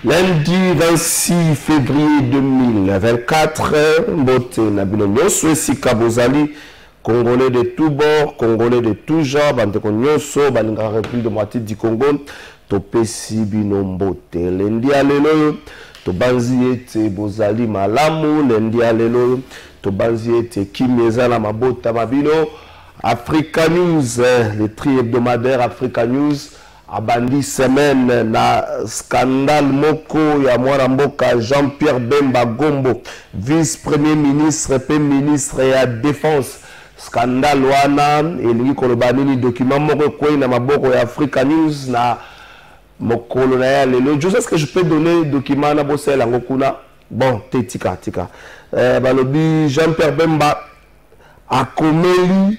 Lundi 26 février 2024, Mbote Nabino Nyoso, Sika Bozali, Congolais de tous bords, Congolais de tous genres, Bandeko Nyoso, Balinga République de moitié du Congo, Topesi Bino Mbote. Lundi alelo, Tobanzi ete Bozali Malamu, Lundi alelo, Tobanzi ete Kimeza na Mabota Mabino, Africa News, les tri hebdomadaires Africa News. Abandi semaine na scandale moko ya mwana mboka Jean-Pierre Bemba Gombo, vice-premier ministre et ministre ya défense. Scandale wana elingi koloba nini document moko kwei na maboko ya Africa News na mokolo na ya lelo. Je sais ce que je peux donner document na bosela ngokuna. Bon, tika. Balobi Jean-Pierre Bemba akomeli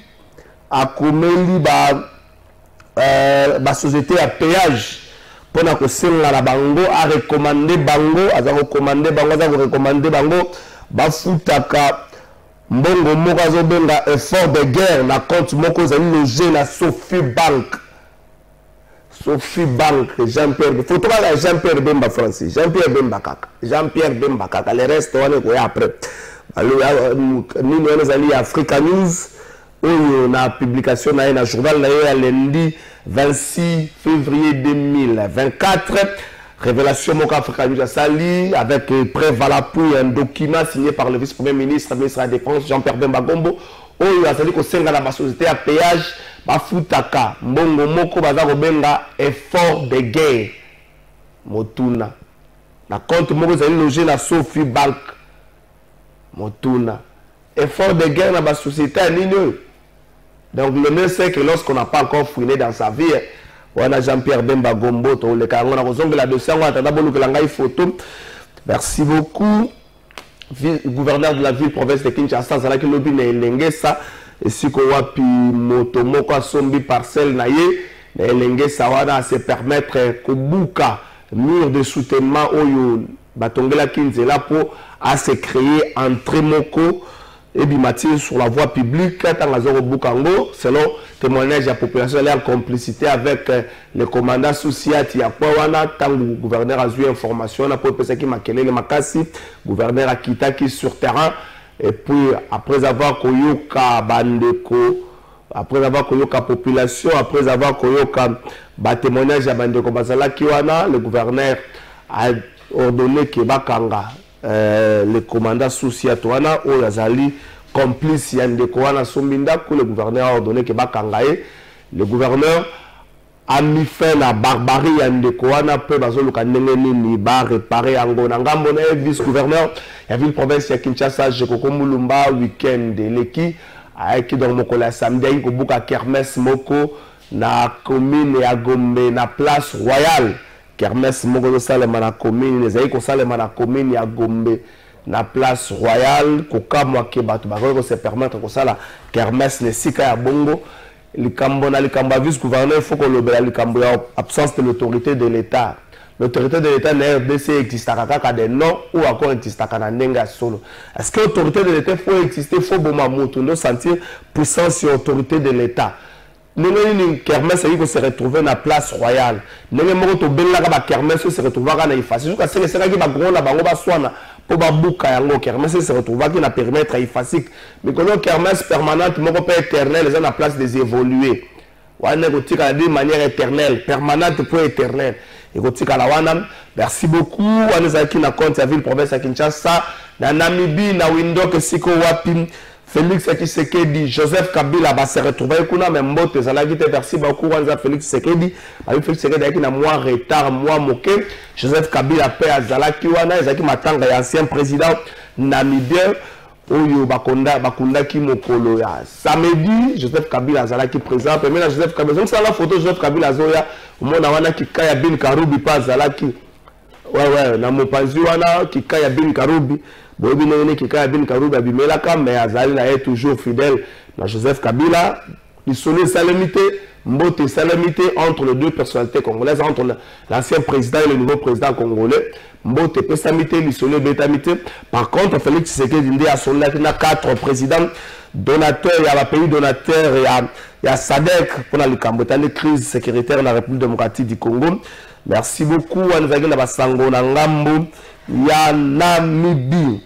ba société à péage pour na kosenga la bango a recommander bango ba futaka mbongo moko azobenga effort de guerre na compte moko zali logé na Sophie Bank Jean-Pierre photo la Jean-Pierre Bemba Francis Jean-Pierre Bemba kaka le reste on est après alors nous allons Africa News. Na publication na journal na lundi 26 février 2024, révélation Moka Africa News Sali avec preuve à l'appui un document signé par le vice-premier ministre de la Défense Jean-Pierre Bemba Gombo oyo azali ko senga na société à péage ba futaka mbongo moko baza ko benga effort de guerre motuna na compte moko zali logé na Sophie Bank motuna effort de guerre na ba société nini. Donc le mieux c'est que lorsqu'on n'a pas encore fouiné dans sa vie, on a Jean-Pierre Bemba Gombo, on a la dossier, on a photo. Merci beaucoup. Gouverneur de la ville province de Kinshasa, ça qui lobi na elengesa et si ko wapi moto moko sombi parcelle na ye na elengesa wana se permettre ko buka mur de soutènement oyo batongela kinzela pour à se créer entrée moko et bimati sur la voie publique selon témoignage de la population, elle est en complicité avec le commandant Sousiati Yakwawana, tant que le gouverneur a eu information, on a posé qui Makele le Makassi, gouverneur a quitté qui sur terrain, et puis après avoir koyoka bandeko, après avoir koyoka population, après avoir koyoka témoignage de bandeko Bazala Kiwana, le gouverneur a ordonné que Bakanga. Le commandant Sousiatouana ou Yazali complice Yandekoana Sombinda, le gouverneur a ordonné que Bakangaye. Le gouverneur a mis fin à la barbarie Yandekoana, peu bazoluka nengeni ba réparer Angona. Ngambona vice-gouverneur, il y avait une province de Kinshasa, Jekoko Mulumba, week-end de Leki, qui dans mon collège samedi, il y a kermesse moko na commune ya Gombe na place royale. Kermesse moko salema na commune les aiko salema na commune ya Gombe na place royale kokamwa ke bato ba se permettre ko sala kermesse ne sika ya bongo likambo na likambo vice gouverneur il faut que le likambo ya absence de l'autorité de l'État. L'autorité de l'État na RDC existe kaka des noms ou encore existe kana nenga solo. Est-ce que l'autorité de l'État faut exister, faut boma mutu no sentir puissance et autorité de l'État. Nous kermesse qui se retrouver dans la place royale. Nous avons la kermesse se retrouver dans la face. Jusqu'à ce que c'est qui va gros na bango baswana pour babuka yango kermesse se retrouver qui na permettre effacer. Mais que kermesse permanente moko peut éternel les la place des évoluer. Wana kotika de manière éternelle, permanente pour éternel. Et kotika la wana. Merci beaucoup. Wana zaki na compte ya ville province à Kinshasa, na Namibie na Windhoek siko wapi. Félix Tshisekedi, Joseph Kabila va se retrouver même Mbote Zalagi te merci beaucoup Félix Tshisekedi, Félix Tshisekedi qui a moins retard, moins moqué. Joseph Kabila paix à Zalaki wana, Zaki Matanga ancien président namibien oyo bakunda ki mokolo ya samedi. Joseph Kabila Zalaki présent, mais Joseph Kabila, c'est la photo Joseph Kabila zoya, mona wana ki kaya bin Karubi pas Zalaki. Ouais, na mopanzi wana ki kaya bin Karubi. Bobi nene qui a bien Karouba Bimelaka, mais Azali est toujours fidèle à Joseph Kabila. L'isolo salamité, mbote salamité entre les deux personnalités congolaises, entre l'ancien président et le nouveau président congolais. Mbote pesamité, l'isolo bétamité. Par contre, Félix Tshisekedi Ndi a son 4 présidents donateurs, il y a la pays donateur, il y a SADC pour la crise sécuritaire dans la République démocratique du Congo. Merci beaucoup. Il y a Namibie.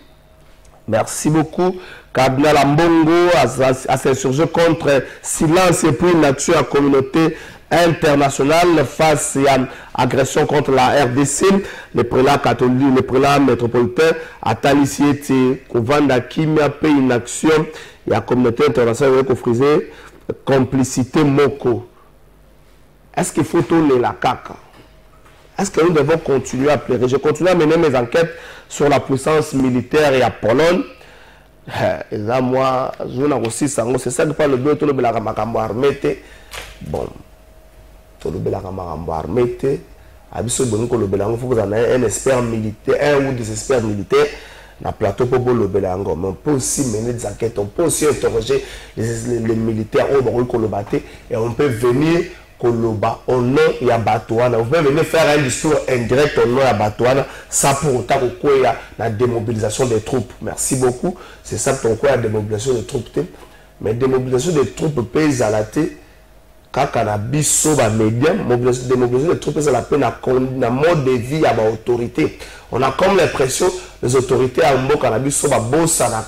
Merci beaucoup. Kabila Lambongo a s'insurgé contre silence et puis nature à la communauté internationale face à l'agression contre la RDC. Le prélat catholique, le prélat métropolitain a talissé Kovanda Kimia paye une action et la communauté internationale a frisé complicité Moko. Est-ce qu'il faut tourner la caca? Est-ce que nous devons continuer à pleurer? Je continue à mener mes enquêtes sur la puissance militaire et à Pologne. Et là, moi, je aussi c'est ça que parle le bleu, tout le Belakamakambo armé. Bon, tout le Belakamakambo armé. Abisso Boniko le Belango, il faut que vous en ayez un expert militaire, un ou des experts militaires. Dans le plateau pour le Belango. Mais on peut aussi mener des enquêtes, on peut aussi interroger les militaires au Baroul Kolobate et on peut venir Koloba au nom de Batouana. Vous pouvez venir faire un discours indirect au nom de Batouana, ça pour autant qu'il y a la démobilisation des troupes. Merci beaucoup. C'est ça pour quoi la démobilisation des troupes. Mais démobilisation des troupes pèse à la tête. Quand on a biso ba média, démobilisation des troupes, c'est la peine à mode de vie à l'autorité. On a comme l'impression les autorités à Mboka na biso ba bossa na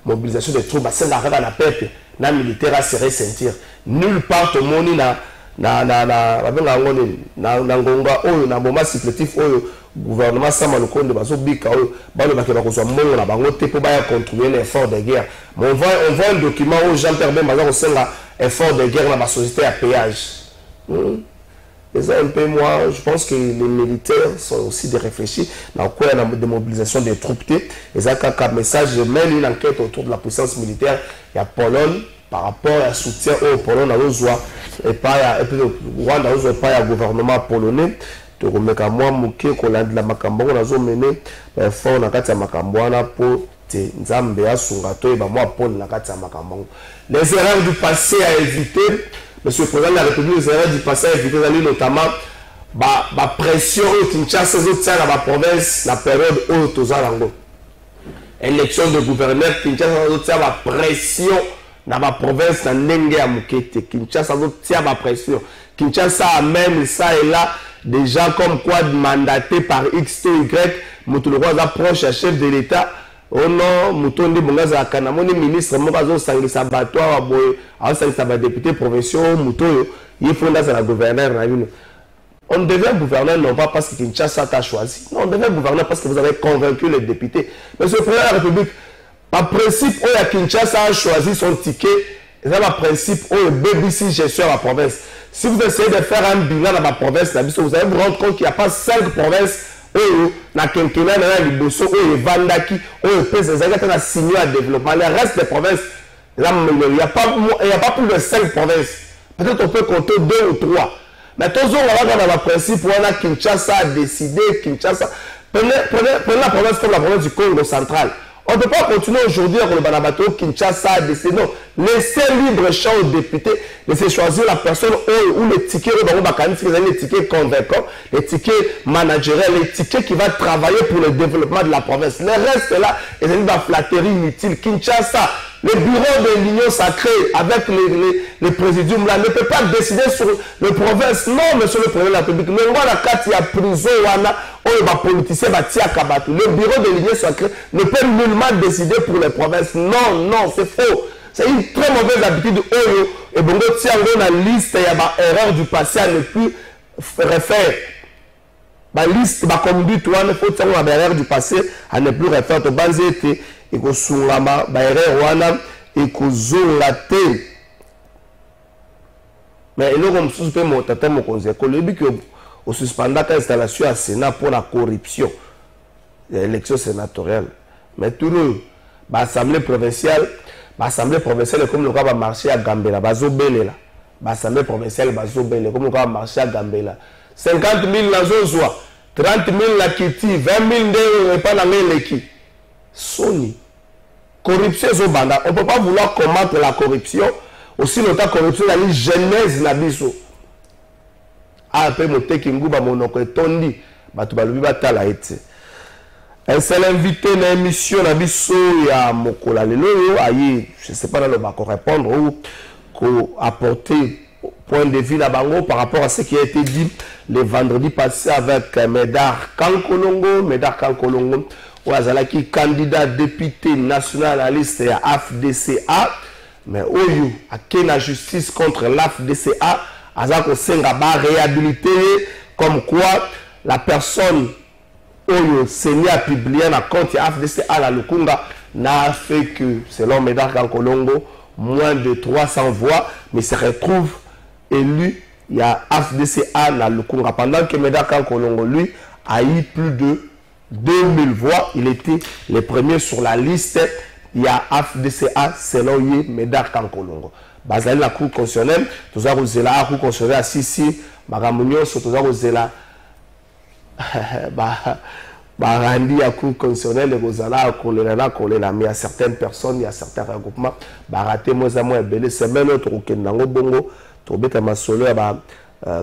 mobilisation des troupes, c'est la règle na peuple, na militaire à se ressentir. Nulle part au monde na ngonga oyo na moment supplétif oyo gouvernement sama le compte de baso bika oyo balo bakeba ko so mbongo na bango te po ba contribuer l'effort de guerre. Mais on voit un document où Jean-Pierre Bemba ko senga effort de guerre dans la société à péage. Et un peu moi, je pense que les militaires sont aussi de réfléchir dans quoi il y a la démobilisation des troupes. Et ça, comme message, je mène une enquête autour de la puissance militaire. Il y a Pologne par rapport à soutien au Pologne, et pas Rwanda, pas au gouvernement polonais. De remettre à moi, Mouké, qu'on a de la Makambo, on a mené fort dans la Makambouana pour Nzambe à Sungato et moi, Paul, dans la Makambo. Les erreurs du passé à éviter. Monsieur le Président de la République, les erreurs du passé à éviter, notamment la pression au Kinshasa, dans la province, la période où Tozalango. Élection de gouverneur, Kinshasa, la pression dans la province, dans Nenge à Mukete. Kinshasa, la pression. Kinshasa a même ça et là, des gens comme quoi mandatés par X, Y, Moutouloua approche à chef de l'État. Oh non, Moutonde Bongaza Kanamoni, ministre, Mokazo Sangisa Batoa, Sangisa député provincial, Moutoyo, il faut la gouverneur. On devient gouverneur non pas parce que Kinshasa t'a choisi. Non, on devient gouverneur parce que vous avez convaincu les députés. Monsieur le Président de la République, par principe, où Kinshasa a choisi son ticket, c'est le principe où BBC gestion la province. Si vous essayez de faire un bilan dans la province, vous allez vous rendre compte qu'il n'y a pas 5 provinces. Na quinquennat na liboso oyo vandaki oyo pèse ezalaka signé à développement. Le reste des provinces là il n'y a pas plus de 5 provinces. Peut-être on peut compter 2 ou 3. Mais tous on va dans le principe où on a Kinshasa a décidé. Kinshasa prenez la province comme la province du Congo central. On ne peut pas continuer aujourd'hui avec le Banabato, Kinshasa a décidé. Non, laissez libre champ aux députés, laissez choisir la personne ou les tickets, les tickets convaincants, les tickets managériels, les tickets qui vont travailler pour le développement de la province. Le reste là, c'est une flatterie inutile. Kinshasa, le bureau de l'Union sacrée avec les présidiums là ne peut pas décider sur les provinces. Non, monsieur le Président de la République, le roi la carte, il y a prison, le bureau de l'Union sacrée ne peut nullement décider pour les provinces. Non, non, c'est faux. C'est une très mauvaise habitude. Et bon, si on a une liste, il y a une erreur du passé à ne plus refaire. La liste, la conduite, il faut que une erreur du passé à ne plus refaire. Et que Soulama, erreur, et que Zolate. Mais il y a un peu de temps, au suspendant l'installation à Sénat pour la corruption de l'élection sénatoriale. Mais tout le l'Assemblée provinciale est comme le cas va marcher à Gambela, l'Assemblée provinciale est comme le cas va marcher à Gambela. 50 000 la Zozwa, 30 000 la Kiti, 20 000 de pas la Meleki. Sony. Corruption Zobanda. On ne peut pas vouloir combattre la corruption. aussi longtemps corruption la genèse na biso après moteki nguba monoko etondi bato balobi batala ete un seul invité na émission na biso ya mokola lelo ayi je sais pas dans le ba ko répondre ou ko apporter point de vue là bango par rapport à ce qui a été dit le vendredi passé avec Médard Kankolongo. Médard Kankolongo qui candidat député national à la liste ya AFDCA, mais oyo a la justice contre l'AFDCA azako senga ba réhabilité comme quoi la personne oyo Seni a publié na compte ya AFDCA la Lukunga n'a fait que selon Médard Kankolongo moins de 300 voix mais se retrouve élu, il y a AFDCA dans le Congo. Pendant que Médard Kankolongo, lui, a eu plus de 2000 voix. Il était le premier sur la liste. Il y a AFDCA selon lui, Médard Kankolongo. Basé la Cour constitutionnelle, tous avons dit la Cour constitutionnelle à Sissi, Magamunyo, tous avons dit la Barandi à Cour constitutionnelle, Rosala, Kolela, mais il y a certaines personnes, il y a certains regroupements, Baraté, Mozamo, Ebele, c'est même notre Okendango Bongo.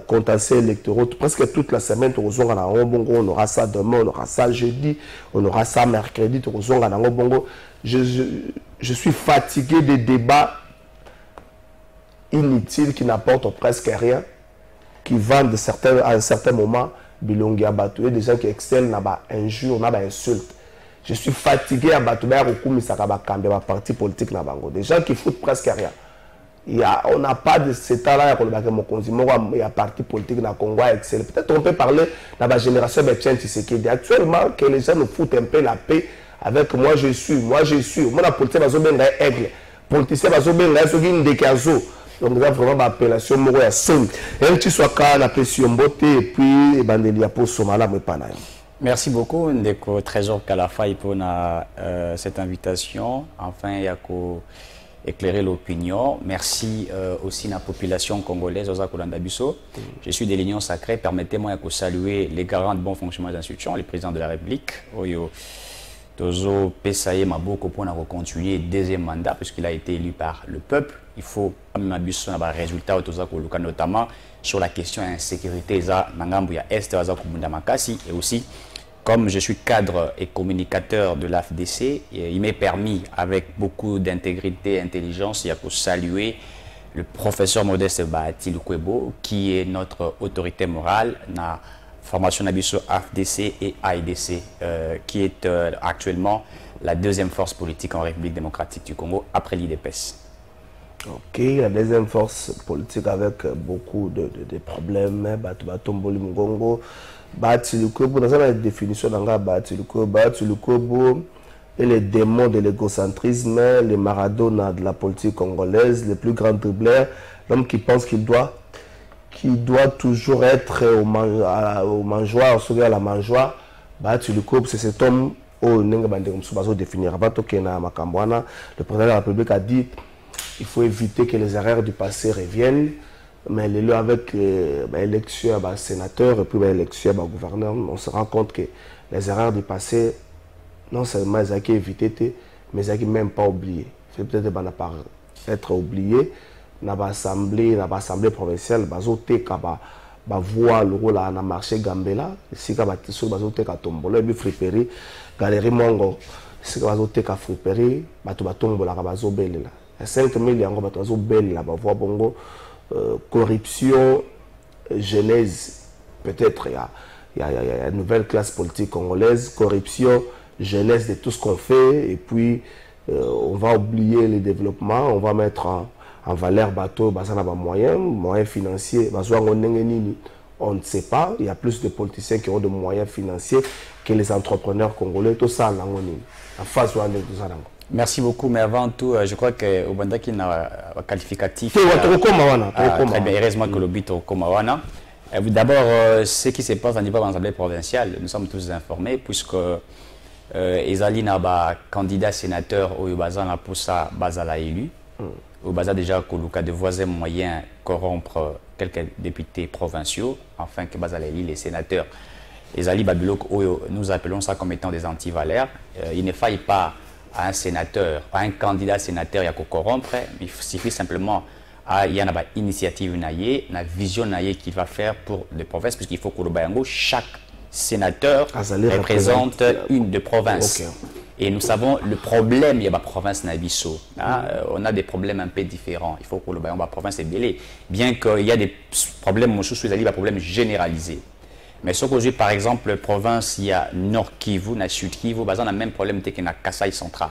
Contentieux électoraux presque toute la semaine on aura ça demain, on aura ça jeudi, on aura ça mercredi. Je suis fatigué des débats inutiles qui n'apportent presque rien, qui vendent à un certain moment bilongi à batoué, des gens qui excellent dans injures, dans insultes. Je suis fatigué à batoué à parti politique, des gens qui foutent presque rien. On n'a pas de cet état-là, il y a parti politique dans le Congo excellent. Peut-être on peut parler de la génération de Tshisekedi. Actuellement, que les gens nous foutent un peu la paix avec moi je suis. Moi, la politique va se bien aigle. Politicien va se bien aigle, donc, nous avons vraiment une appellation Moro ya Son. Et tu sois quand on appelle Siombote et puis Bandelia pour Somala, mais pas naïm. Merci beaucoup, Ndeko Trésor Kalafaï, pour cette invitation. Enfin, il y a éclairer l'opinion. Merci aussi à la population congolaise, aux Akolandabiso. Je suis de l'Union Sacrée. Permettez-moi de saluer les garants de bon fonctionnement des institutions, le président de la République, Oyo Tozo Pesaye Maboko, pour continuer le deuxième mandat, puisqu'il a été élu par le peuple. Il faut avoir un résultat, notamment sur la question de l'insécurité, et aussi comme je suis cadre et communicateur de l'AFDC, il m'est permis, avec beaucoup d'intégrité et d'intelligence, de saluer le professeur Modeste Bahati Lukwebo, qui est notre autorité morale dans la formation d'Abisso AFDC et AIDC, qui est actuellement la deuxième force politique en République démocratique du Congo, après l'IDPS. Ok, la deuxième force politique avec beaucoup de problèmes, Batomboli Mgongo, Bahati Lukwebo, dans la définition d'Anga Bahati Lukwebo et les démons de l'égocentrisme, les Maradona de la politique congolaise, les plus grands dribbleurs, l'homme qui pense qu'il doit toujours être au mangeoire, au à la mangeoire. Bahati Lukwebo, c'est cet homme au définir. Le président de la République a dit il faut éviter que les erreurs du passé reviennent. Mais avec l'élection à sénateur et puis l'élection à gouverneur, on se rend compte que les erreurs du passé, non seulement elles ont été évitées, mais elles n'ont même pas oublié. C'est peut-être pas être oublié. Dans l'Assemblée provinciale, voix le rôle à marché Gambela, si ka batiso bazoteka tombola bi friperie, galerie Mongo, si ka bazoteka friperie, bato batombola ka bazobelela. 5000 yango bato bazobelela ba voix bongo. Corruption, genèse, peut-être il y a une nouvelle classe politique congolaise, corruption, genèse de tout ce qu'on fait, et puis on va oublier le développement, on va mettre en valeur bateau, moyens financiers, on ne sait pas, il y a plus de politiciens qui ont des moyens financiers que les entrepreneurs congolais, tout ça, en face de tout ça. Merci beaucoup, mais avant tout, je crois qu'au Banda qui a un qualificatif. Très bien, heureusement que le but est Komawana. D'abord, ce qui se passe au niveau de l'Assemblée provinciale, nous sommes tous informés, puisque Ezali n'a pas candidat sénateur au Bazana pour ça, Bazala élu. Au Baza déjà, Koluka de voisins moyens corrompre quelques députés provinciaux, afin que Bazala élu les sénateurs. Ezali Babilok, nous appelons ça comme étant des antivaleurs. Il ne faille pas à un sénateur, à un candidat sénateur, il y a qu'à corrompre, il suffit simplement il y a une initiative, une vision qu'il va faire pour les provinces, puisqu'il faut que le Bayango, chaque sénateur représente une des provinces. Okay. Et nous savons le problème, il y a la province Nabiso. On a des problèmes un peu différents. Il faut que le Bayango, la province est belle. Bien qu'il y a des problèmes, moi je suis allé, des problèmes généralisés. Mais ce que j'ai, par exemple, province, il y a Nord Kivu, il y a Sud Kivu, on a le même problème que dans Kasaï central.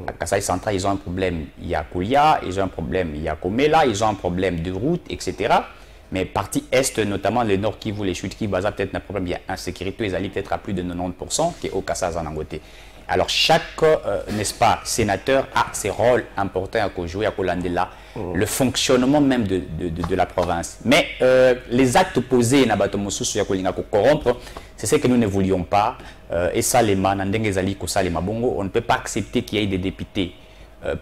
À Kasaï central, ils ont un problème, il y a Kouya, ils ont un problème, il y a Komela, ils ont un problème de route, etc. Mais partie Est, notamment les Nord Kivu, les Sud Kivu, peut-être un problème, il y a insécurité, ils allaient peut-être à plus de 90% qui est au Kasaï Zanangote. Alors chaque, n'est-ce pas, sénateur a ses rôles importants à jouer à Kolandela, le fonctionnement même de la province. Mais les actes posés à Batomosu corrompre, c'est ce que nous ne voulions pas. Et ça, les on ne peut pas accepter qu'il y ait des députés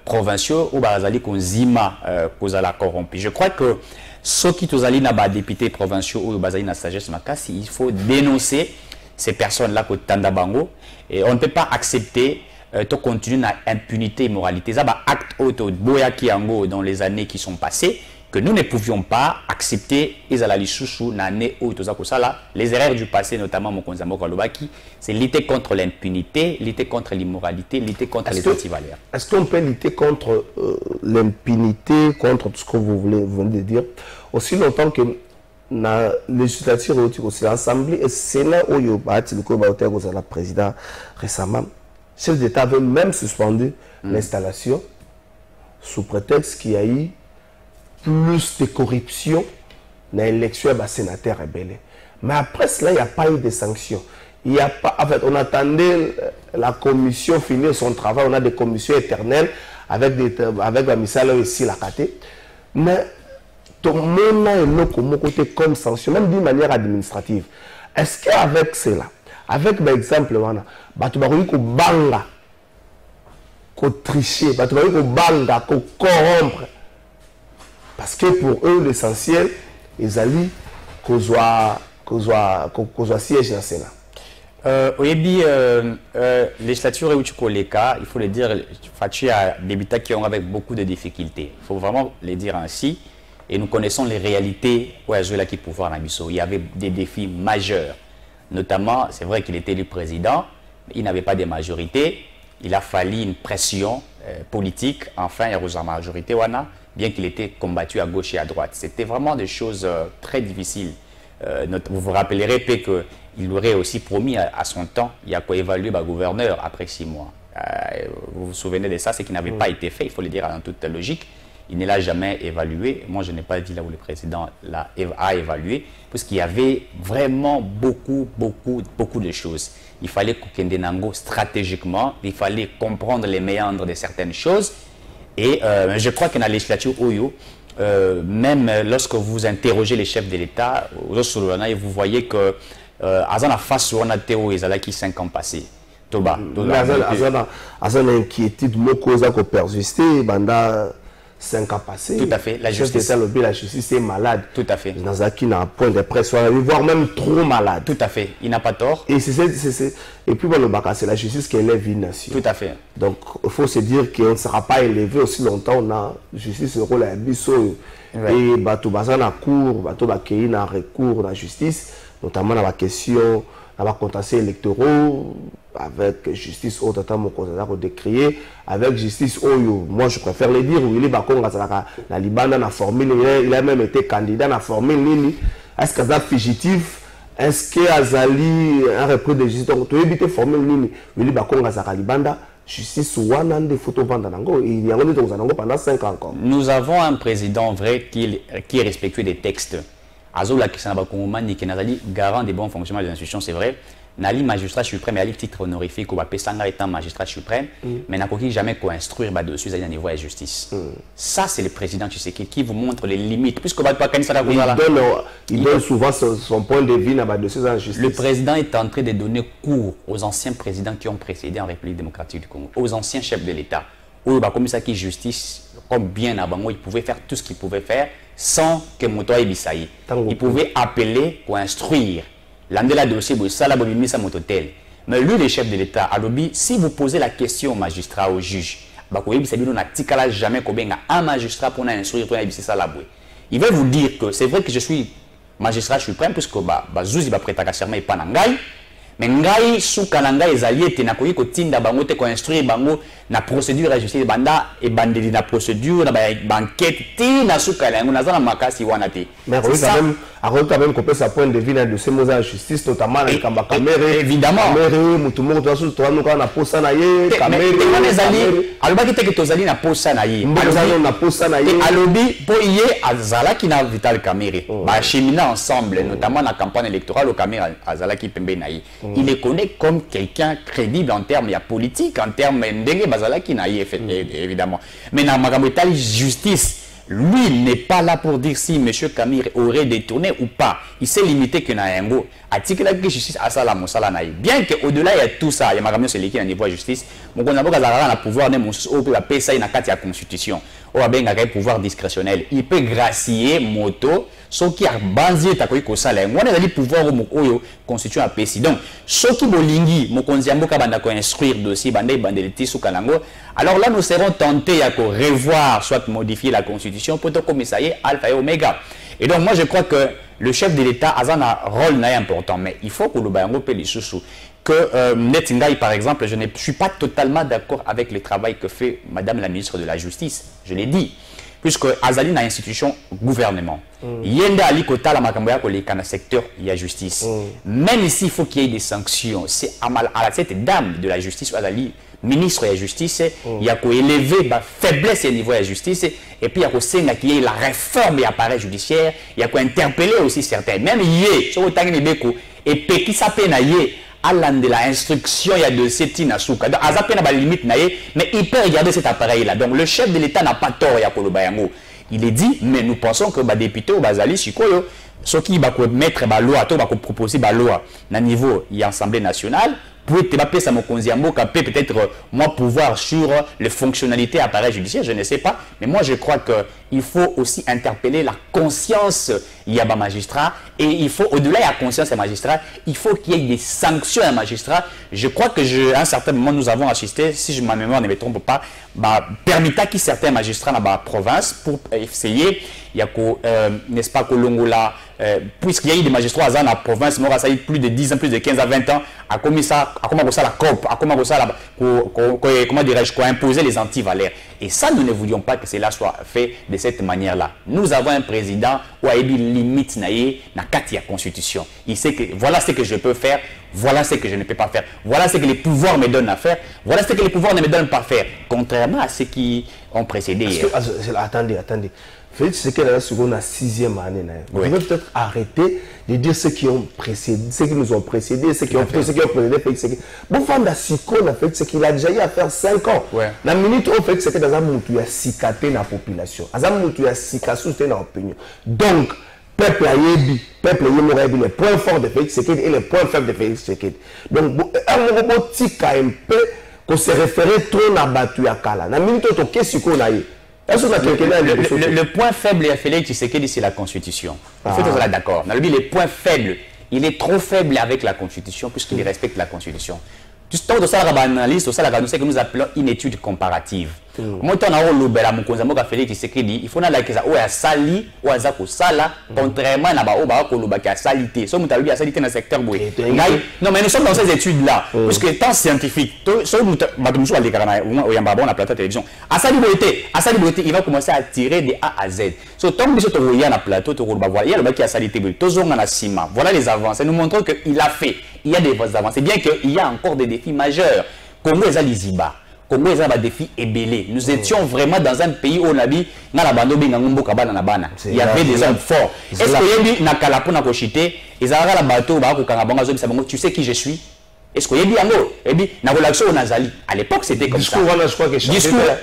provinciaux ou qu'on zima la corrompu. Je crois que ceux qui sont allés dans les députés provinciaux ou la sagesse makasi, il faut dénoncer ces personnes-là que Tandabango. Et on ne peut pas accepter de continuer à impunité et immoralité. Ça va acte auto boyaki ango dans les années qui sont passées que nous ne pouvions pas accepter les erreurs du passé, notamment Mokonzamo Kalobaki, c'est lutter contre l'impunité, lutter contre l'immoralité, lutter contre les antivaleurs. Est-ce qu'on peut lutter contre l'impunité, contre tout ce que vous venez de dire, aussi longtemps que la législature aussi l'Assemblée et le Sénat où le président récemment, le chef d'État avait même suspendu l'installation sous prétexte qu'il y a eu plus de corruption dans l'élection des sénateurs rebelles. Mais après cela, il n'y a pas eu de sanctions. Il y a pas, en fait, on attendait la commission finir son travail. On a des commissions éternelles avec la missale ici, la KT. Mais tout le monde a un côté comme sanction, même d'une manière administrative. Est-ce qu'avec cela, avec par exemple, banga, qu'on tricher, banga, qu'on corrompre, parce que pour eux, l'essentiel, ils allaient qu'on soit siège dans le Sénat. Oui, législature et Uchukoleka, il faut le dire, il y a des députés qui ont avec beaucoup de difficultés. Il faut vraiment les dire ainsi. Et nous connaissons les réalités où qui pouvoir en Abisso. Il y avait des défis majeurs. Notamment, c'est vrai qu'il était le président, mais il n'avait pas de majorité. Il a fallu une pression politique. Enfin, il y a une majorité, bien qu'il était combattu à gauche et à droite. C'était vraiment des choses très difficiles. Vous vous rappellerez qu'il aurait aussi promis à son temps, il y a quoi évaluer le gouverneur après 6 mois. Vous vous souvenez de ça, c'est qui n'avait pas été fait, il faut le dire en toute logique. Il ne l'a jamais évalué. Moi, je n'ai pas dit là où le président a évalué, puisqu'il y avait vraiment beaucoup de choses. Il fallait Kukendenango stratégiquement, il fallait comprendre les méandres de certaines choses. Et je crois que dans la législature Oyo, même lorsque vous interrogez les chefs de l'État, vous voyez que Azana face on a Théo Ezalaki 5 ans passés. Toba. Azana inquiétude, mon cause a persisté, banda 5 ans passés. Tout à fait. La justice. La justice est malade. Tout à fait. Nazaki n'a un point de pression, voire même trop malade. Tout à fait. Il n'a pas tort. Et et puis, le Baka, c'est la justice qui élève une nation. Tout à fait. Donc, il faut se dire qu'on ne sera pas élevé aussi longtemps. On a justice, le rôle à Bisso. Et Batou Bazan a cours, Batou Bakéine a recours à la justice, notamment dans la question, dans la contentieux électoraux, avec justice au temps mon décrié, avec justice Oyo. Moi, je préfère le dire, Willy Bakonga, la Libana a formé, il a même été candidat, a formé Nini. Est-ce qu'il y a fugitif? Est-ce qu'il y a un repris de justice? Donc, tu as évité formé Nini. Willy Bakonga, la Libana, justice Wana de photo Vandanango, il y a pendant 5 ans encore. Nous avons un président vrai qui est respectueux des textes. Azola Kisanabakoumani, qui est garant des bons fonctionnements des institutions, c'est vrai. Nali magistrat suprême, il y a titre honorifique, ou Pesanga étant magistrat suprême, mais n'a jamais qu'à instruire dessus à niveau de la justice. Ça, c'est le président Tshisekedi qui vous montre les limites. Puisque il donne souvent son point de vue dans la justice. Le président est en train de donner cours aux anciens présidents qui ont précédé en République démocratique du Congo, aux anciens chefs de l'État. Comme ça, qui justice, comme bien avant, il pouvait faire tout ce qu'il pouvait faire sans que Moto il pouvait appeler ou instruire. L'andela dossier, ça la bobimisa mototel. Mais lui, le chef de l'État, à l'objet, si vous posez la question au magistrat, au juge, jamais un magistrat pour instruire, il va vous dire que c'est vrai que je suis magistrat suprême, puisque Zouzi va prêter à serment et pas Nangai. Mais ngai souka ngai ezali ete na koyi kotinda bango te ko instruire bango na procédure ya justice banda e bandeli na procédure na ba enquête ti na souka la ngona zana makasi wana te. Mais quand même couper sa point de vue dans le dossier moza justice notamment na kamba caméra évidemment caméra mutumo to asu to anuka na posa na ye caméra ezali alobaki te que tozali na posa na ye alobaki na posa na ye alobi po ye azalaki na Vital Kamerhe ba chemina ensemble notamment na campagne électorale au Kamerhe azalaki pembe na ye. Il est connu comme quelqu'un crédible en termes politique, en termes d'engue bazalaki na ye évidemment. Mais dans ma justice, lui n'est pas là pour dire si M. Kamerhe aurait détourné ou pas. Il s'est limité que na yango article la justice asala mosala na ye. Bien que au-delà il y a tout ça, il y a makamio c'est l'équipe au niveau de justice, mon konabo kazara na pouvoir ne mon au la pesa na kati ya constitution. O abenga ka pouvoir discrétionnel. Il peut gracier moto ce qui a banzi ta koyi ko sala. On a le pouvoir au constitution a pesi. Donc ce qui bolingi mo konziambo ka banda ko instruire dossier banda bandeliti sou kalango. Alors là nous serons tentés à revoir soit modifier la constitution pour comme ça y est alpha et oméga. Et donc moi je crois que le chef de l'État a un rôle important, mais il faut que le bayango paie les sous que Netingaï par exemple, je ne suis pas totalement d'accord avec le travail que fait Madame la ministre de la Justice, je l'ai dit, puisque Azali n'a institution gouvernement. Yenda Ali Kota la makamboya ko le kana secteur il y a justice. Même ici il faut qu'il y ait des sanctions, c'est à la cette dame de la justice Azali ministre de la justice, il y a qu'à élever la faiblesse au niveau de la justice, et puis il y a qu'à qu'il y ait la réforme de l'appareil judiciaire, il y a qu'à interpeller aussi certains. Même hier, sur le temps et puis qui s'appelle à de la instruction, il y a de Seti Nasuka. Donc, à la limite, mais il peut regarder cet appareil-là. Donc, le chef de l'État n'a pas tort, il y a Kolobayango. Il est dit, mais nous pensons que les députés au Bazali, Chikoyo, ceux qui vont mettre la loi, qui vont proposer la loi, à niveau de l'Assemblée nationale, pour peut-être moi pouvoir sur les fonctionnalités appareil judiciaire, je ne sais pas, mais moi je crois qu'il faut aussi interpeller la conscience il y a des magistrats et il faut au-delà de la conscience des magistrats, il faut qu'il y ait des sanctions à magistrats. Je crois que à un certain moment nous avons assisté, si ma mémoire ne me trompe pas, permita qui certains magistrats dans la province pour essayer, il y a n'est-ce pas Kolongola, puisqu'il y a eu des magistrats dans la province, moi ça a eu plus de 10 ans, plus de 15 à 20 ans, à comment ça la COP, à comment dirais-je, imposer les antivalaires. Et ça, nous ne voulions pas que cela soit fait de cette manière-là. Nous avons un président où il y a une limite na katia constitution. Il sait que voilà ce que je peux faire, voilà ce que je ne peux pas faire, voilà ce que les pouvoirs me donnent à faire, voilà ce que les pouvoirs ne me donnent pas à faire, contrairement à ceux qui ont précédé. Attendez. Félix Tshisekedi est dans la 6e année. Vous devez peut-être arrêter de dire ceux qui ont précédé, ceux qui nous ont précédés, ceux qui ont précédé Félix Tshisekedi. Bon, Fanda Siko, c'est qu'il a déjà eu à faire 5 ans. La minute où Félix Tshisekedi a cicaté la population, a cicaté la opinion. Donc, peuple a yebi, peuple a yebi les points forts de Félix Tshisekedi et les points faibles de Félix Tshisekedi. Donc, un moment tika un peu qu'on se référait trop à Batu à Kala. La minute où qu'est-ce qu'on a eu? Le point faible à Félix Tshisekedi, c'est la Constitution. En fait, on est d'accord. Le point faible, il est trop faible avec la Constitution puisqu'il respecte la Constitution. Tout ce temps, c'est que nous appelons une étude comparative. Moi, Félix Tshisekedi, il faut que sali ou sala contrairement à salité. Nous dans le secteur. Non, mais nous sommes dans ces études-là. Puisque étant scientifique, on a la plateau télévision. À sali beauté, il va commencer à tirer de A à Z. Tant que nous avons un plateau, voilà les avancées. Nous montrons qu'il a fait. Il y a des avancées. Bien qu'il y a encore des défis majeurs. Congo est à l'Iziba. Congo est un défi ébélé. Nous étions vraiment dans un pays où on a dit il y avait des hommes forts. Est-ce qu'il y a tu sais qui je suis? Est-ce qu'il y a à l'époque c'était comme ça.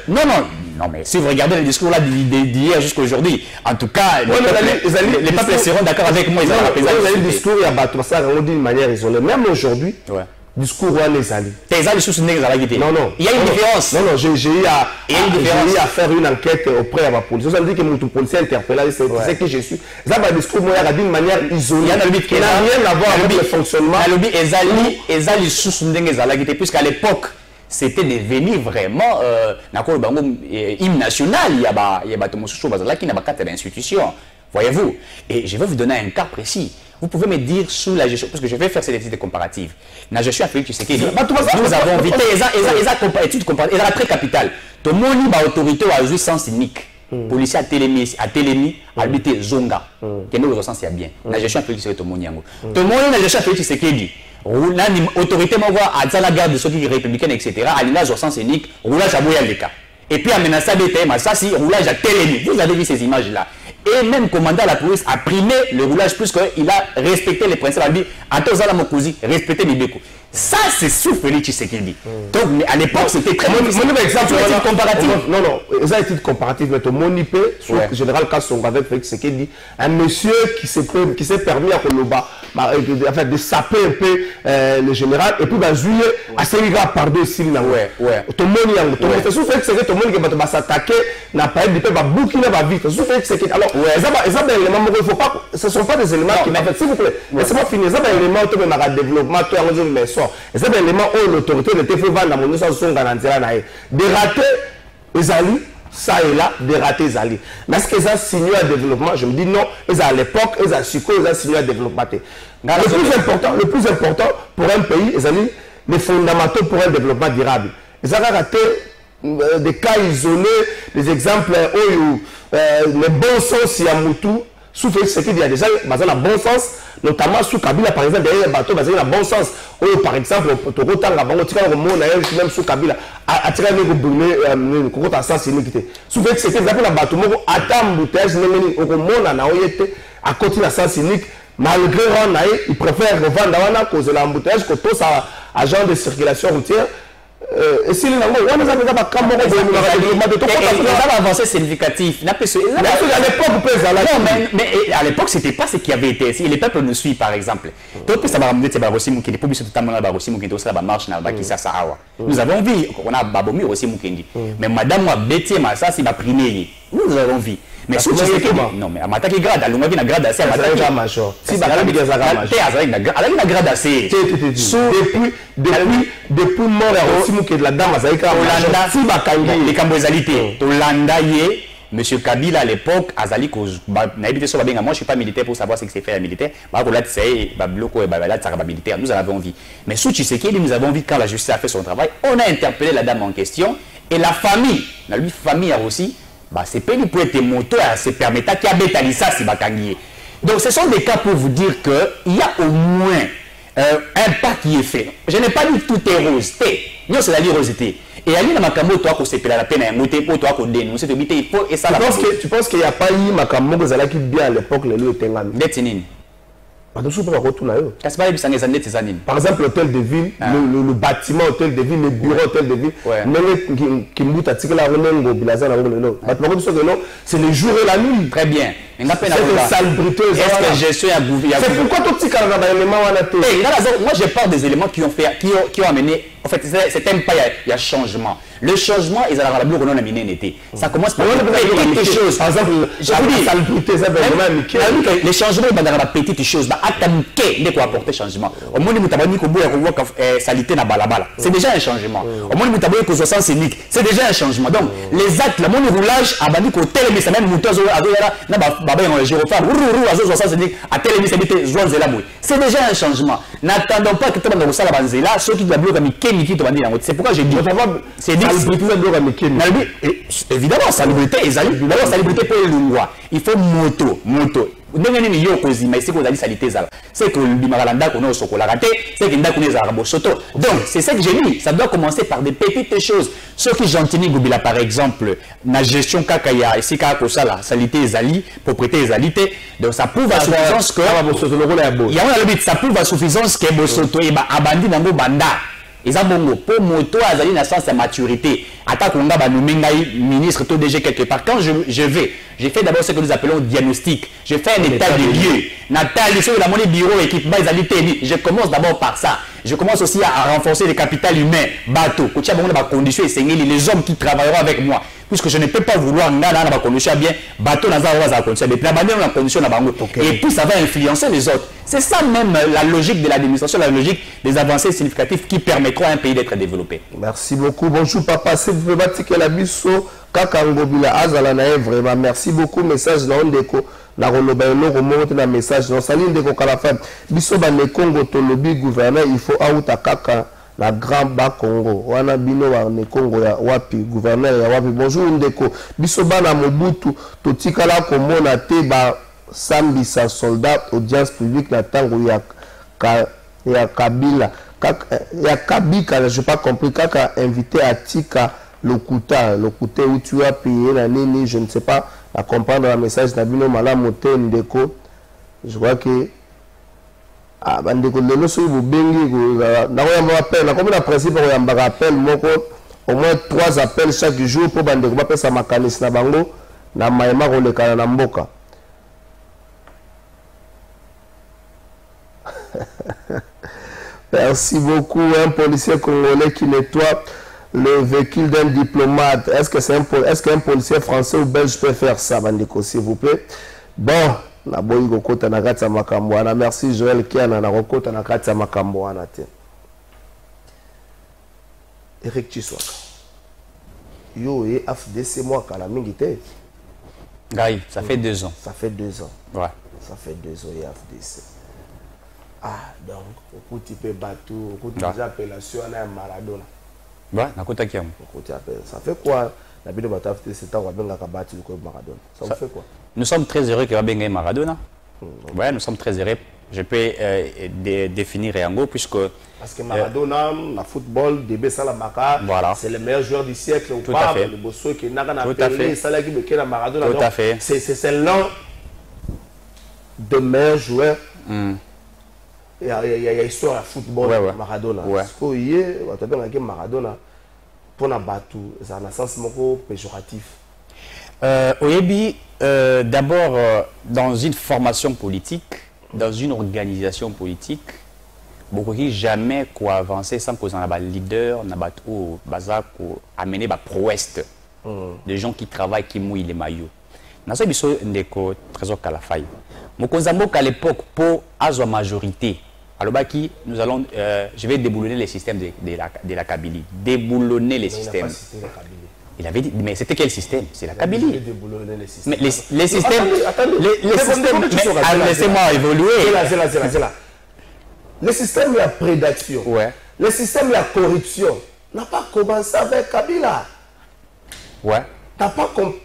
Non, mais si vous regardez le discours là d'hier jusqu'à aujourd'hui, en tout cas, les peuples seront d'accord avec moi. Le discours, il y a d'une manière isolée. Même aujourd'hui, discours wana ezali. Non, non. Il y a une différence. Non, non, j'ai eu à faire une enquête auprès de la police. Ça veut dire que mon policier interpellé, c'est ce que je suis. Ça va discours moi d'une manière isolée. Il n'a rien à voir avec le fonctionnement. Puisqu'à l'époque, c'était devenu vraiment hymne national. Il y a des institutions. Voyez-vous? Et je vais vous donner un cas précis. Vous pouvez me dire sous la gestion, parce que je vais faire cette étude comparative. La gestion Félix Tshisekedi, nous avons vite étude comparative, elle est très capitale. Tout le monde a autorité à jouer sans cynique. Policier à Télémi, habité Zonga. Qui est au sens bien. La gestion Félix Tshisekedi, tout le monde yango. Tout le monde a la gestion Félix Tshisekedi. Autorité m'envoie à la garde de ceux qui républicains, etc. À l'image au sens cynique, roulage à Boyaleka. Et puis à menacer BTM, ça c'est roulage à Télémi. Vous avez vu ces images-là. Et même commandant de la police a primé le roulage plus qu'il a respecté les principes. Il a dit, attends, respectez Mibeko. Ça, c'est sous Félix Tshisekedi. Donc, mais à l'époque, c'était très bon. Mon exemple, c'est comparatif. Non, non, ça a été comparatif. Mais mon IP, sur le général Kassonga avec Félix Tshisekedi, un monsieur qui s'est permis à Koloba, de saper un peu le général, et puis, juillet, à Sénégal, pardon, ici, tout le monde y a. C'est sous Félix Tshisekedi, tout le monde qui va s'attaquer, n'a pas eu de paix, va bouquiner, va vite. Sous Félix Tshisekedi. Alors, ce ne sont pas des éléments qui, en fait, s'il vous plaît, laissez-moi finir. C'est un élément qui va développement, c'est un élément où l'autorité ne te fait vendre la monnaie sans son garantir. Des ratés, Ezali, ça et là, des ratés, Ezali. Mais est-ce que ça signe un développement? Je me dis non, ils à l'époque, ils à Chico, ils ont signé un développement. Le plus important pour un pays, Ezali, les fondamentaux pour un développement durable. Ils ont raté des cas isolés, des exemples où le bon sens, il y a Moutou. Sous Félix Tshisekedi, il y a déjà un bon sens, notamment sous Kabila, par exemple, derrière les bateaux, il y a un bon sens. Ou par exemple, même sous Kabila, à tirer les brûlés, à sens unique. Sous Félix Tshisekedi, il y a un bateau, à embouteillage, à côté de la sens unique, malgré il préfère revendre à cause de l'embouteillage que tout ça, agent de circulation routière. Et si on a avancé significatif. À l'époque, mais à l'époque, ce n'était pas ce qui avait été. Si les peuples nous suivent, par exemple, nous avons vu, on a Babomi aussi Mukendi. Mais madame Bétier Massa, c'est ma première. Nous avons vu. Mais si tu sais que non, mais à m'attaquer grade, à l'ongavie na grade assez, à m'attaquer major. Si Bakambi des agama na grade assez. Depuis mort à aussi que de la dame Azaïka Olanda, si Bakambi les cambozalités, Olanda yé. Monsieur Kabila à l'époque, Azali n'habité sur Babenga. Moi, je ne suis pas militaire pour savoir ce que c'est fait à militaire. Nous en avons vu. Mais sous Tshisekedi, nous avons vu quand la justice a fait son travail, on a interpellé la dame en question et la famille, la famille a aussi, c'est payé pour être moto à se permettre qu'il y a Betalissa si Bakangié. Donc ce sont des cas pour vous dire qu'il y a au moins un pas qui est fait. Je n'ai pas dit tout est rose. Non, c'est la rosité. Et Ali na makambo toi ko sepela la peine ngote pour toi ko dénoncer to bité il faut et ça la tu penses qu'il y a pas eu makambo zala qui bien à l'époque le lieu tengami netinini par exemple l'hôtel de ville le bâtiment hôtel de ville le bureau hôtel de ville même qui mouta article la renongo bilaza na ngolo c'est le jour et la nuit très bien c'est salubrité c'est pourquoi tout petit carnaval élément moi je parle des éléments qui ont amené en fait c'est un pas il y a changement. Le changement, ils ont la bloc on a miné n'était. Ça commence par petites choses. Par exemple, je vous dis, les changements ils dans la petite chose. Bah attendez de quoi apporter changement. Au moins nous t'abonner qu'au bout salité na balabala. C'est déjà un changement. Au moins nous t'abonner qu'au sens unique. C'est déjà un changement. Donc les actes, le monde roulage a bandi qu'au tel mais ça même moteur na baba on je refais rou à sens unique à tel mais c'est joie zela boy. C'est déjà un changement. N'attendons pas que tout le monde ça la banzela ceux qui bloquent mi kemi to bandi. C'est pourquoi j'ai dit c'est évidemment, salubrité, d'abord salubrité pour les lois. Il faut moto. C'est que l'Imaralanda qu'on a au chocolat c'est qu'il y a des arabes soto. Donc, c'est ça que j'ai dit. Ça doit commencer par des petites choses. Ceux qui gentini Goubila, par exemple, la gestion kakaya, ici kakosala, salité zali, propriété zalité. Donc, ça prouve à suffisance que. Ça prouve à suffisance que Bosoto et Abandi Nango Banda. Et ça, bon, pour moto, azali na sens de maturité. Attaque on va nommer ministre tout déjà quelque part. Quand je vais, j'ai fait d'abord ce que nous appelons diagnostic. Je fais un état de lieu. Nathalie, sur la monnaie bureau, équipement, je commence d'abord par ça. Je commence aussi à renforcer le capital humain, bateau. Conditions et les hommes qui travailleront avec moi. Puisque je ne peux pas vouloir la condition bien, bateau dans la condition, et puis ça va influencer les autres. C'est ça même la logique de l'administration, la logique des avancées significatives qui permettront à un pays d'être développé. Merci beaucoup. Bonjour papa, s'il vous plaît, la biso, kakangobila azala na vraiment. Merci beaucoup. Message na ondeko. La relobelo remonte na message. Non saline de kokalafa. Biso ba ne Congo tolobi gouverneur, il faut auta kaka. La Grand Bas Congo, wana bino wa ne Congo ya wapi gouverneur ya wapi. Bonjour ndeko. Biso bana Mobutu totikala komona te ba sambisa soldat audience publique na tango ya Kabila. Ya Kabika, je n'ai pas compris kaka invité à Tika Lokuta où tu as payé la nini, je ne sais pas à comprendre le message na bino malamote ndeko. Je crois que ah bandeko lelo so bobengi na koyamba appel na comme na principe koyamba appel moko au moins 3 appels chaque jour pour bandeko ba pesa makanisi na bango na mayema kolekana na mboka. Merci beaucoup. Un policier congolais qui nettoie le véhicule d'un diplomate. Est-ce qu'un policier français ou belge peut faire ça, bandeko, s'il vous plaît? Bon. Na boyi kokota na kati ya makambo wana. Merci Joël Kiana na kokota na kati ya makambo wana te. Eric Chiswaka. Yo et FDC moi kala mingi te. Gaï, ça fait 2 ans. Ça fait 2 ans. Ouais. Ça fait 2 ans et FDC. Ah donc au petit peu bateau, au petit des appellations à Maradona. Ouais, na kota kiam. Ça fait quoi la bino bateau FDC c'est ta wabenga kabati le Maradona. Ça vous fait quoi? Nous sommes très heureux que Wabenga Maradona. Ouais, nous sommes très heureux. Je peux définir Yango puisque... Parce que Maradona, le football, DB Salamaka, voilà. C'est le meilleur joueur du siècle. Tout à fait. Le bosso qui n'a Tout à fait. Maradona. Tout à fait. C'est l'un des meilleurs joueurs. Il y a histoire de football, Maradona. Parce que hier, Maradona, pour la batou, c'est un sens péjoratif. Oyebi, d'abord, dans une formation politique, dans une organisation politique, beaucoup qui jamais quoi avancer sans qu'on ait un leader, ou amener des prouesses de gens qui travaillent, qui mouillent les maillots. Dans ce biso ndeko trésor Kalafai. Mokonzambo à l'époque pour avoir majorité. Alors qui nous allons, je vais déboulonner les systèmes de la Kabylie, déboulonner les systèmes. Il avait dit, mais c'était quel système? C'est la Kabylie. Mais les systèmes... Laissez-moi évoluer. C'est là. Le système de la prédation, le système de la corruption n'a pas commencé avec Kabila. Ouais.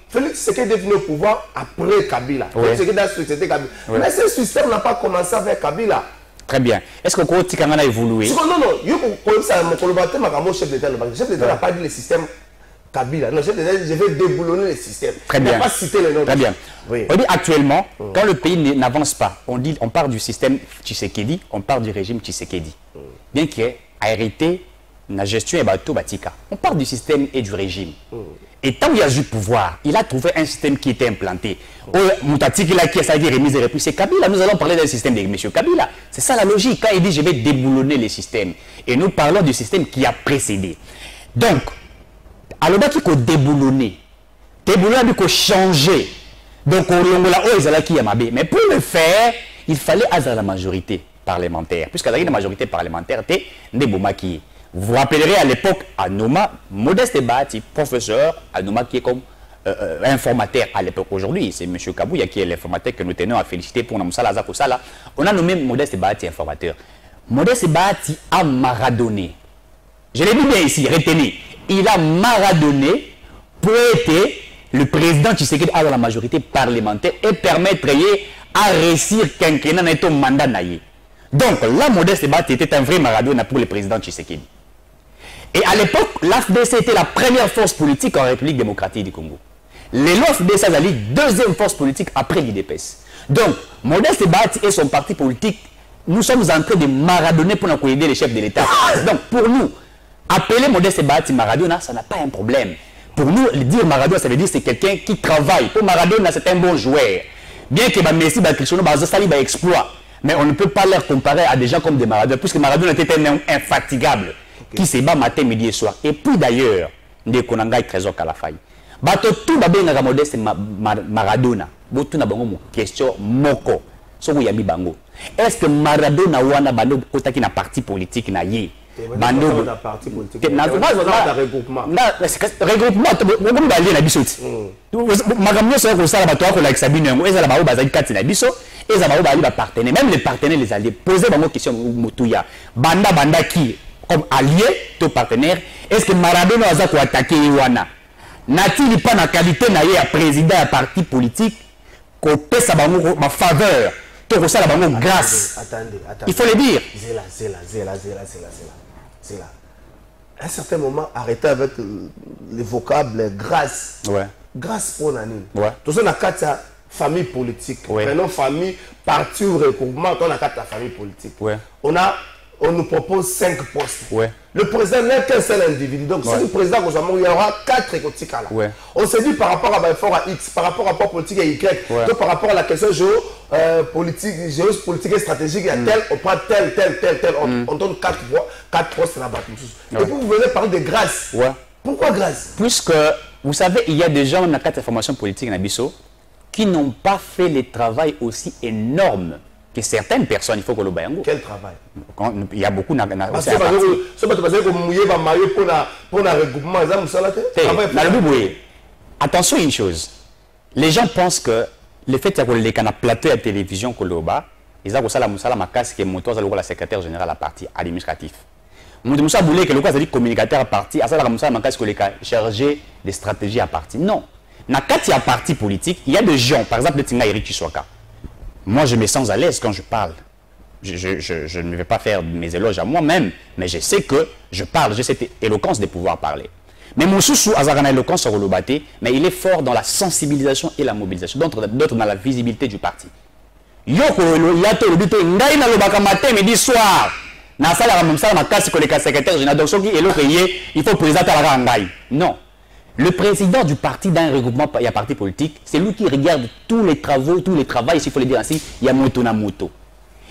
Félix Tshisekedi est devenu au pouvoir après Kabila. Félix Tshisekedi a succédé Kabila. Mais ce système n'a pas commencé avec Kabila. Très bien. Est-ce que le Côte a évolué? Non. Chef d'État n'a pas dit le système Kabila. Non, je vais déboulonner le système. Très bien. Il n'a pas cité le nom. Très bien. Oui. On dit actuellement, quand le pays n'avance pas, on part du système Tshisekedi, on part du régime Tshisekedi. Bien qu'il ait hérité la gestion et bateau Batika. On part du système et du régime. Et tant qu'il a eu le pouvoir, il a trouvé un système qui était implanté. Moutati qui a remis et repris, c'est Kabila. Nous allons parler d'un système de M. Kabila. C'est ça la logique. Quand il dit je vais déboulonner les systèmes. Et nous parlons du système qui a précédé. Donc, alors qu'il faut déboulonner, il faut changer. Donc, mais pour le faire, il fallait avoir la majorité parlementaire. Puisqu'il y a une majorité parlementaire, vous vous rappellerez à l'époque, Anouma, Modeste Bahati, professeur, Anouma qui est comme informateur à l'époque. Aujourd'hui, c'est M. Kabouya qui est l'informateur que nous tenons à féliciter pour Namoussala Zakosala. On a nommé Modeste Bahati informateur. Modeste Bahati a maradonné. Je l'ai dit bien ici, retenez. Il a maradonné pour être le président Tshisekedi dans la majorité parlementaire et permettre à réussir quinquennat dans un mandat. Donc, la Modeste Bahati était un vrai Maradona pour le président Tshisekedi. Et à l'époque, l'AFDC était la première force politique en République démocratique du Congo. L'AFDC est la deuxième force politique après l'IDPS. Donc, Modeste Bahati et son parti politique, nous sommes en train de maradonner pour aider les chefs de l'État. Donc, pour nous, Appeler Modeste Bahati Maradona, ça n'a pas un problème. Pour nous, dire Maradona, ça veut dire que c'est quelqu'un qui travaille. Pour Maradona, c'est un bon joueur. Bien que Messi, Cristiano, Sali, exploit. Mais on ne peut pas les comparer à des gens comme des Maradona, puisque Maradona était un homme infatigable, qui se bat matin, midi et soir. Et puis d'ailleurs, des Konanga et Trésor Kalafaï. Bato tout d'abord na Modeste Maradona. Botu na bango question moko. Soko yambi bango. Est-ce que Maradona wana bando kotaki na parti politique na ye? Bando na parti politique. Na regroupement. Na regroupement bongo balé na bisoti. Magamyo so ko sala bato ko like Sabine ngo ezala ba bazaki kati na biso, ezala ba bali ba partenaires, même les partenaires les alliés poser bango question mutuya. Banda qui comme allié to partenaire, est-ce que Maradona aza ko attaquer wana? N'a-t-il pas la qualité de président d'un parti politique qu'on peut savoir ma faveur, qu'on ça la grâce? Attendez. Il faut le dire. C'est là. À un certain moment, arrêtez avec les vocables grâce. Ouais. Grâce pour Nani. Ouais. Tout ça, on a quatre familles politiques. Ouais. Prenons famille, parti ou regroupement, on a quatre familles politiques. Ouais. On nous propose 5 postes. Ouais. Le président n'est qu'un seul individu. Donc, si le président, il y aura 4 écoutiques là. Ouais. On se dit par rapport à l'effort à X, par rapport à rapport politique à Y, ouais. donc par rapport à la question géopolitique et stratégique, il y a tel, on prend tel. On donne 4 postes là-bas. Ouais. Et puis vous venez parler de grâce. Ouais. Pourquoi grâce? Puisque, vous savez, il y a des gens dans la carte d'information politique dans Bisso qui n'ont pas fait le travail aussi énorme que certaines personnes, il faut que le bayango. Quel travail? Il y a beaucoup de attention à une chose. Les gens pensent que le fait qu'il y ait un plateau de télévision que le bas, ils ont la secrétaire générale à parti administratif. Moussa voulait que le cas communicateur à parti, à ça la chargé des stratégies à parti. Non. Dans le cas de parti politique, il y a des gens, par exemple, le Tinga Eric Chiswaka. Moi, je me sens à l'aise quand je parle. Je ne vais pas faire mes éloges à moi-même, mais je sais que je parle, j'ai cette éloquence de pouvoir parler. Mais mon sous a une éloquence sur le bâté, mais il est fort dans la sensibilisation et la mobilisation, d'autres dans la visibilité du parti. Yoko, yato, le bité, ngai na lobaka matin, midi, soir. Na sala même ça, ma casse que les secrétaires généraux, donc il faut présenter à la ngai. Non. Le président du parti d'un regroupement, il y a parti politique, c'est lui qui regarde tous les travaux, tous les travaux, s'il faut le dire ainsi, il y a moto na moto.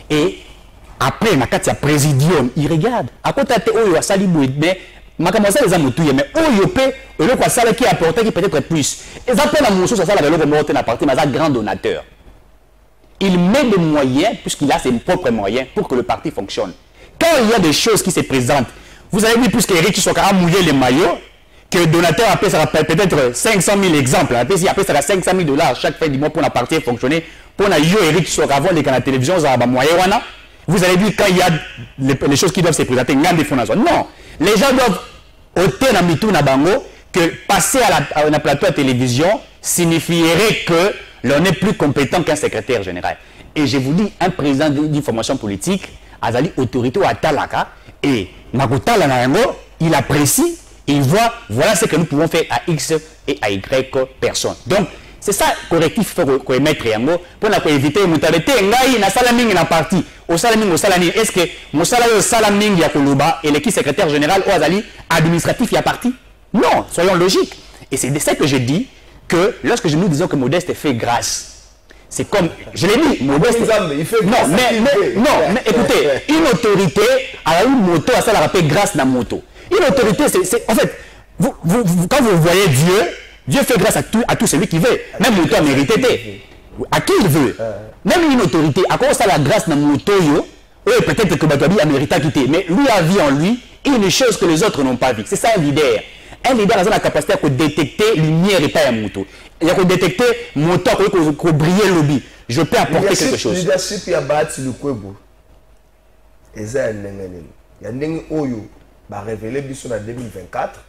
Et après, il y a un présidium, il regarde. À côté de il y a Salibou, mais il y a des motos, mais il y a un qui apporte qui peut-être plus. Et ça peut être un ça le parti, mais c'est un grand donateur. Il met des moyens, puisqu'il a ses propres moyens, pour que le parti fonctionne. Quand il y a des choses qui se présentent, vous avez vu, puisqu'Éric Soka a mouillé les maillots, que le donateur appelle ça peut-être 500 000 exemples. Après, ça a 500 000 $ chaque fin du mois pour la partie fonctionner. Pour la Eric Soka avant la télévision, vous avez vu quand il y a les choses qui doivent se présenter, non. Les gens doivent ôter la mitou na bango que passer à la plateau de télévision signifierait que l'on est plus compétent qu'un secrétaire général. Et je vous dis, un président d'information politique, Azali autorité ou Atalaka, et Nakutala Narango, il apprécie. Il voit, voilà ce que nous pouvons faire à X et à Y personnes. Donc, c'est ça correctif qu'il faut mettre en haut pour éviter la mentalité. Na salaming na parti. Au salaming, est-ce que mon salaming ya Koluba et l'équipe secrétaire général ou Azali administratif y a parti? Non, soyons logiques. Et c'est de ça que je dis que lorsque nous disons que Modeste fait grâce, c'est comme, je l'ai dit, Modeste. Il fait grâce. Non, mais écoutez, une autorité a une moto, à ça la rappelle grâce na moto. Une autorité, c'est en fait, quand vous voyez Dieu, Dieu fait grâce à tout celui qui veut. Même moto a mérité. À qui il veut. Même une autorité, à quoi ça la grâce dans moto, peut-être que Batobi a mérité à quitter. Mais lui a vu en lui une chose que les autres n'ont pas vu. C'est ça un leader. Un leader a la capacité de détecter lumière et pas un moto. Il a détecter moto pour briller le lobby. Je peux apporter quelque chose. Leadership, il y a bâti le Kwebo. Et ça, il y a un Oyo. Va révéler Bissou en 2024.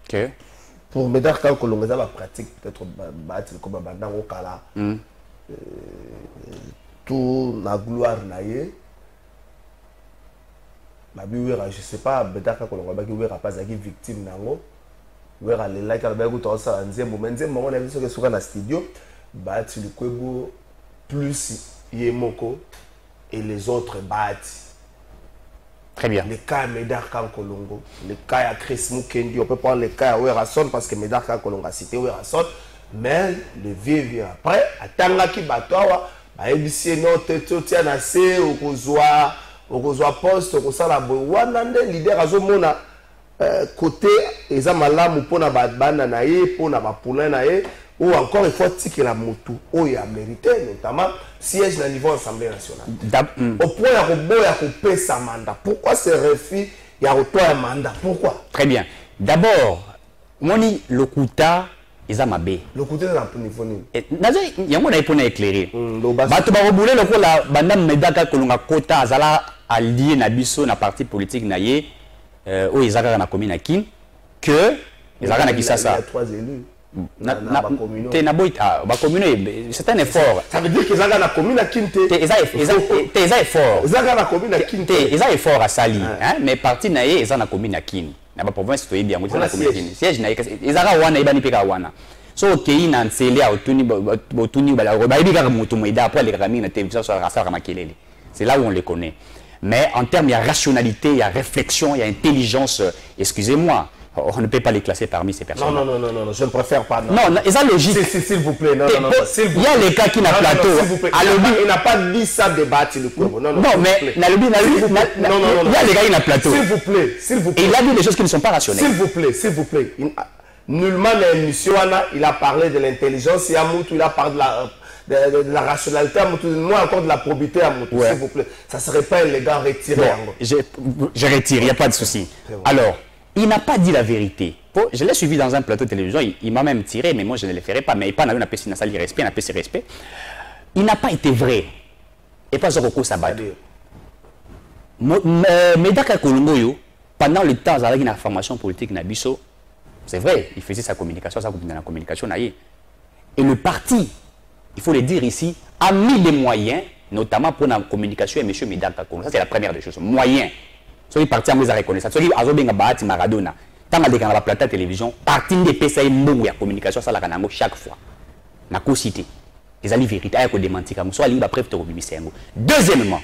Okay. Pour me dire quand on a la pratique, peut-être comme un bandant au Kala, tout la gloire naïe. Je ne sais pas, peut-être quand on a pas été victime nango. On a les likes à la belle ça en deuxième moment, on a vu ce que sur un studio, bâti le Kwebo plus Yemoko et les autres bâtis. Très bien. Le cas de Médard Kankolongo, le cas de Chris Mukendi, on peut prendre le cas de Werrason parce que Médard Kankolongo a cité Werrason, mais le vieux vient après, à Tangaki Batoa, à Ebissi non, Tetian assez, au Kozwa Poste, au Kosala Bowanande, leader à Zomona, côté, ils ont malamu pour na badbana nae, pour na bapoulin nae, ou encore il faut que la moto, où il a mérité, notamment, siège au niveau Assemblée nationale. Au point où il y a coupé sa mandat. Pourquoi ce refus, il y a un mandat? Pourquoi? Très bien. D'abord, moni le Kouta, ils ont mabé. Le Kouta, c'est un peu niveau. Il y a un peu éclairé. Bato ba roboulé le coup la bandam medaka kolonga kota azala allié na biso na parti politique na ye où ils ont na commune Kin que ils ont na Kisasa. Il y a 3 élus. C'est un effort. Ça veut dire qu'ils ont la commune à Kinte. Ils ont effort. Ils ont la commune à Kinte. Ils ont effort à Sali. Mais parti na ye ils ont la commune à Kin. Na ba province to bien la commune à Kin. Siège na ils ont wana ibani peka wana. So okay na nsele a otuni bala robaïbi ka mutu moida après les ramines na télévision sur la sala makelele. C'est là où on les connaît. Mais en termes il y a rationalité, il y a réflexion, il y a intelligence, excusez-moi. On ne peut pas les classer parmi ces personnes. Non, je ne préfère pas. Non, ils ont logique. S'il vous plaît, non. Il y a les cas qui n'ont plateau. Il n'a pas dit ça débattre le coup. Non, mais il y a les gars qui n'ont plateau. S'il vous plaît. Et il a dit des choses qui ne sont pas rationnelles. S'il vous plaît. Nullement dans l'émission, il a parlé de l'intelligence, il a parlé de la rationalité, moi encore de la probité à Moutou, s'il vous plaît. Ça ne serait pas élégant retiré. Je retire, il n'y a pas de souci. Alors, il n'a pas dit la vérité. Je l'ai suivi dans un plateau de télévision, il m'a même tiré, mais moi je ne le ferai pas. Mais il n'a pas appelé ça respect, il n'a pas ses respect. Il n'a pas été vrai. Et pas ce recours Sabat. Médaka Kolongo, pendant le temps, il a eu une formation politique Nabiso. C'est vrai, il faisait sa communication, Et le parti, il faut le dire ici, a mis des moyens, notamment pour la communication avec M. Médaka Kolongo. Ça, c'est la première des choses. Moyens. Soki parti amoza reconnaissance soki azobenga baati Maradona tanga de la plateau télévision parti de PSA mbongo ya communication ça la kanango chaque fois na ko cité les ali vérité ay ko démentir comme soit liba preuve to bimisa yango. Deuxièmement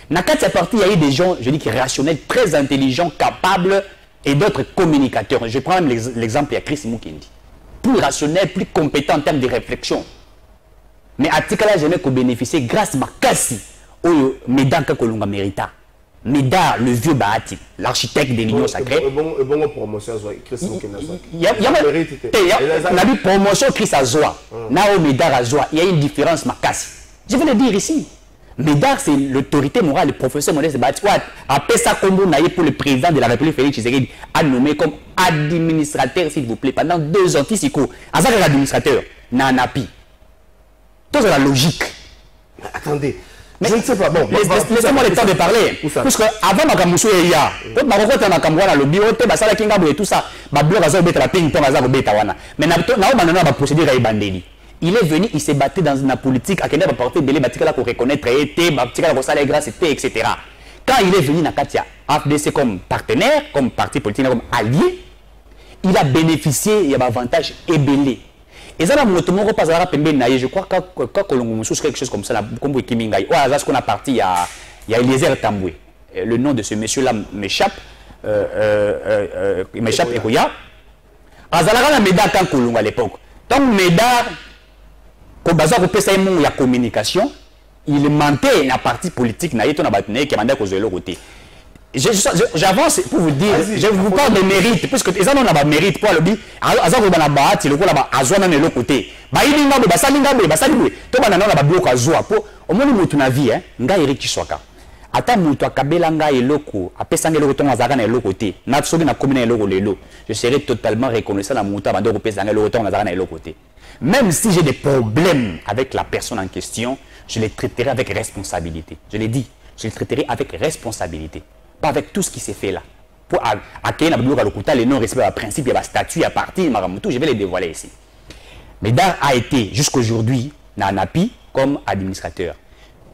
na kati ya parti il y a eu des gens je dis qui rationnels très intelligents capables et d'autres communicateurs. Je prends même l'exemple de Chris Mukendi, plus rationnel, plus compétent en termes de réflexion, mais à Tikala je n'ai que bénéficier grâce à Makasi au Médaka Kolonga mérita. Médard, le vieux Bahati, l'architecte de l'Union sacrée. Bon promotion, Chris Mukendi. Il y a une promotion Chris Azoa. Nao Médard Azoa. Il y a une différence Makasi. Je vais le dire ici. Médard, c'est l'autorité morale, le professeur Modeste Bahati. Après ça, comme vous n'avez pour le président de la République, Félix Tshisekedi, a nommé comme administrateur, s'il vous plaît, pendant 2 ans. Tisiko, Azak est administrateur, Nanapi. Tout c'est la logique. Attendez. Mais je ne sais pas. Bon, laissez-moi le temps de parler. Parce que avant Makamoussou et Ya, quand Maroko était dans le bureau, Basala Kingabo et tout ça, Bablo Razor Beta la ping pong Azar Beta Wana. Mais Naobanana va procéder à Ibandeli. Il est venu, il s'est battu dans une politique, à Kenya va porter Belé Batikala pour reconnaître été, Batikala pour salaire grâce était, etc. Quand il est venu à Katia, AFDC comme partenaire, comme parti politique, comme allié, il a bénéficié, il y a un avantage ébélé. Et ça, je crois que Kolongo quelque chose comme ça, comme Kimingai, ce qu'on a parti, il y a Eliezer Tamboué. Le nom de ce monsieur-là m'échappe. Il m'échappe et Kouya. Azalaga la Médard quand Kolongo à l'époque. Donc Médard, quand Bazar a fait la communication, il mentait la partie politique, qui a mandé à cause de l'autre côté. J'avance pour vous dire, je vous parle des mérites, parce que les gens n'ont pas de mérite pour le dire, ils ont pas de l'autre côté. Au moins, nous avons vie, nga Eric Chisoka. Ata mutu akabela nga eloko, apesanga eloko tonga zaka na eloko te. Na tsoki na commune eloko lelo. Je serai totalement reconnaissant à mutu abando kopesanga eloko tonga zaka na eloko te. Même si j'ai des problèmes avec la personne en question, je les traiterai avec responsabilité. Je l'ai dit, je les traiterai avec responsabilité. Pas avec tout ce qui s'est fait là. Pour accueillir les non-respect à principe, il y a un statut à partir, je vais les dévoiler ici. Médard a été jusqu'aujourd'hui na Napi comme administrateur.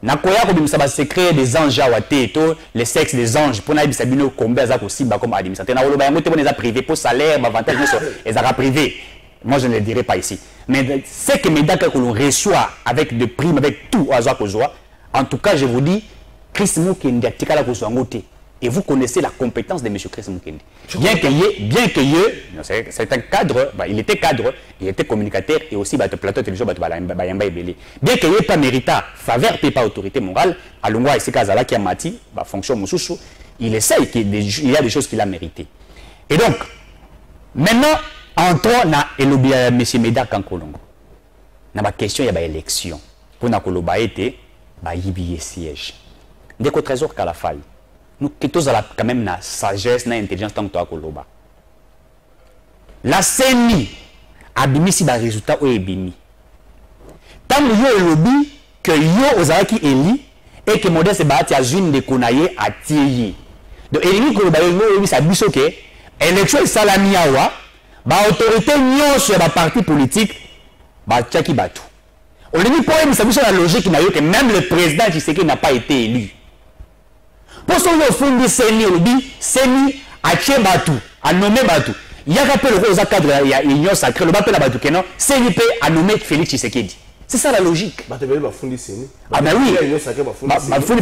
Nakoya comme ça va se créer des anges à les sexes des anges pour naïb sabino combien ça aussi comme administrateur. Na oloba yango te boneza privé pour salaire, avantage les ara privé. Moi je ne le dirai pas ici. Mais c'est que Médard que l'on reçoit avec des primes avec tout à Zakozoa. En tout cas, je vous dis Chris Mukendi atikala ko soangote. Et vous connaissez la compétence de M. Chris Mukendi. C'est un cadre, il était cadre, il était communicateur et aussi plateau télévision, bien qu'il n'ait pas mérité faveur, pas autorité morale, à l'ongwa et Sekazala qui a mati, fonction Moussoussou, il essaye, il y a des choses qu'il a méritées. Et donc, maintenant, entrons dans M. Médard Kankolongo. Dans la question, il y a une élection. Pour nous, il y a siège. Dès qu'au trésor qu'à la faille, nous avons quand même la sagesse, l'intelligence tant que toi Koloba. La CENI a bimi si le résultat est bimi. Tant que yo lobby que yo ozalaki eli et que Modeste Bahati a une de konaye a tiyi. Donc Elini Koloba yo sa biso que élection salami awa ba autorité nyo sur ba parti politique ba tchaki batu. On dit pour lui sa biso la logique na yo que même le président Tshisekedi n'a pas été élu. Pour son fond de CENI, on dit CENI a tué Batou, a nommé Batou. Il y a rappelé le rose cadre, il y a union sacrée, le Batou la Batou Kenon, CENI a nommé Félix Tshisekedi. C'est ça la logique. Ah ben oui.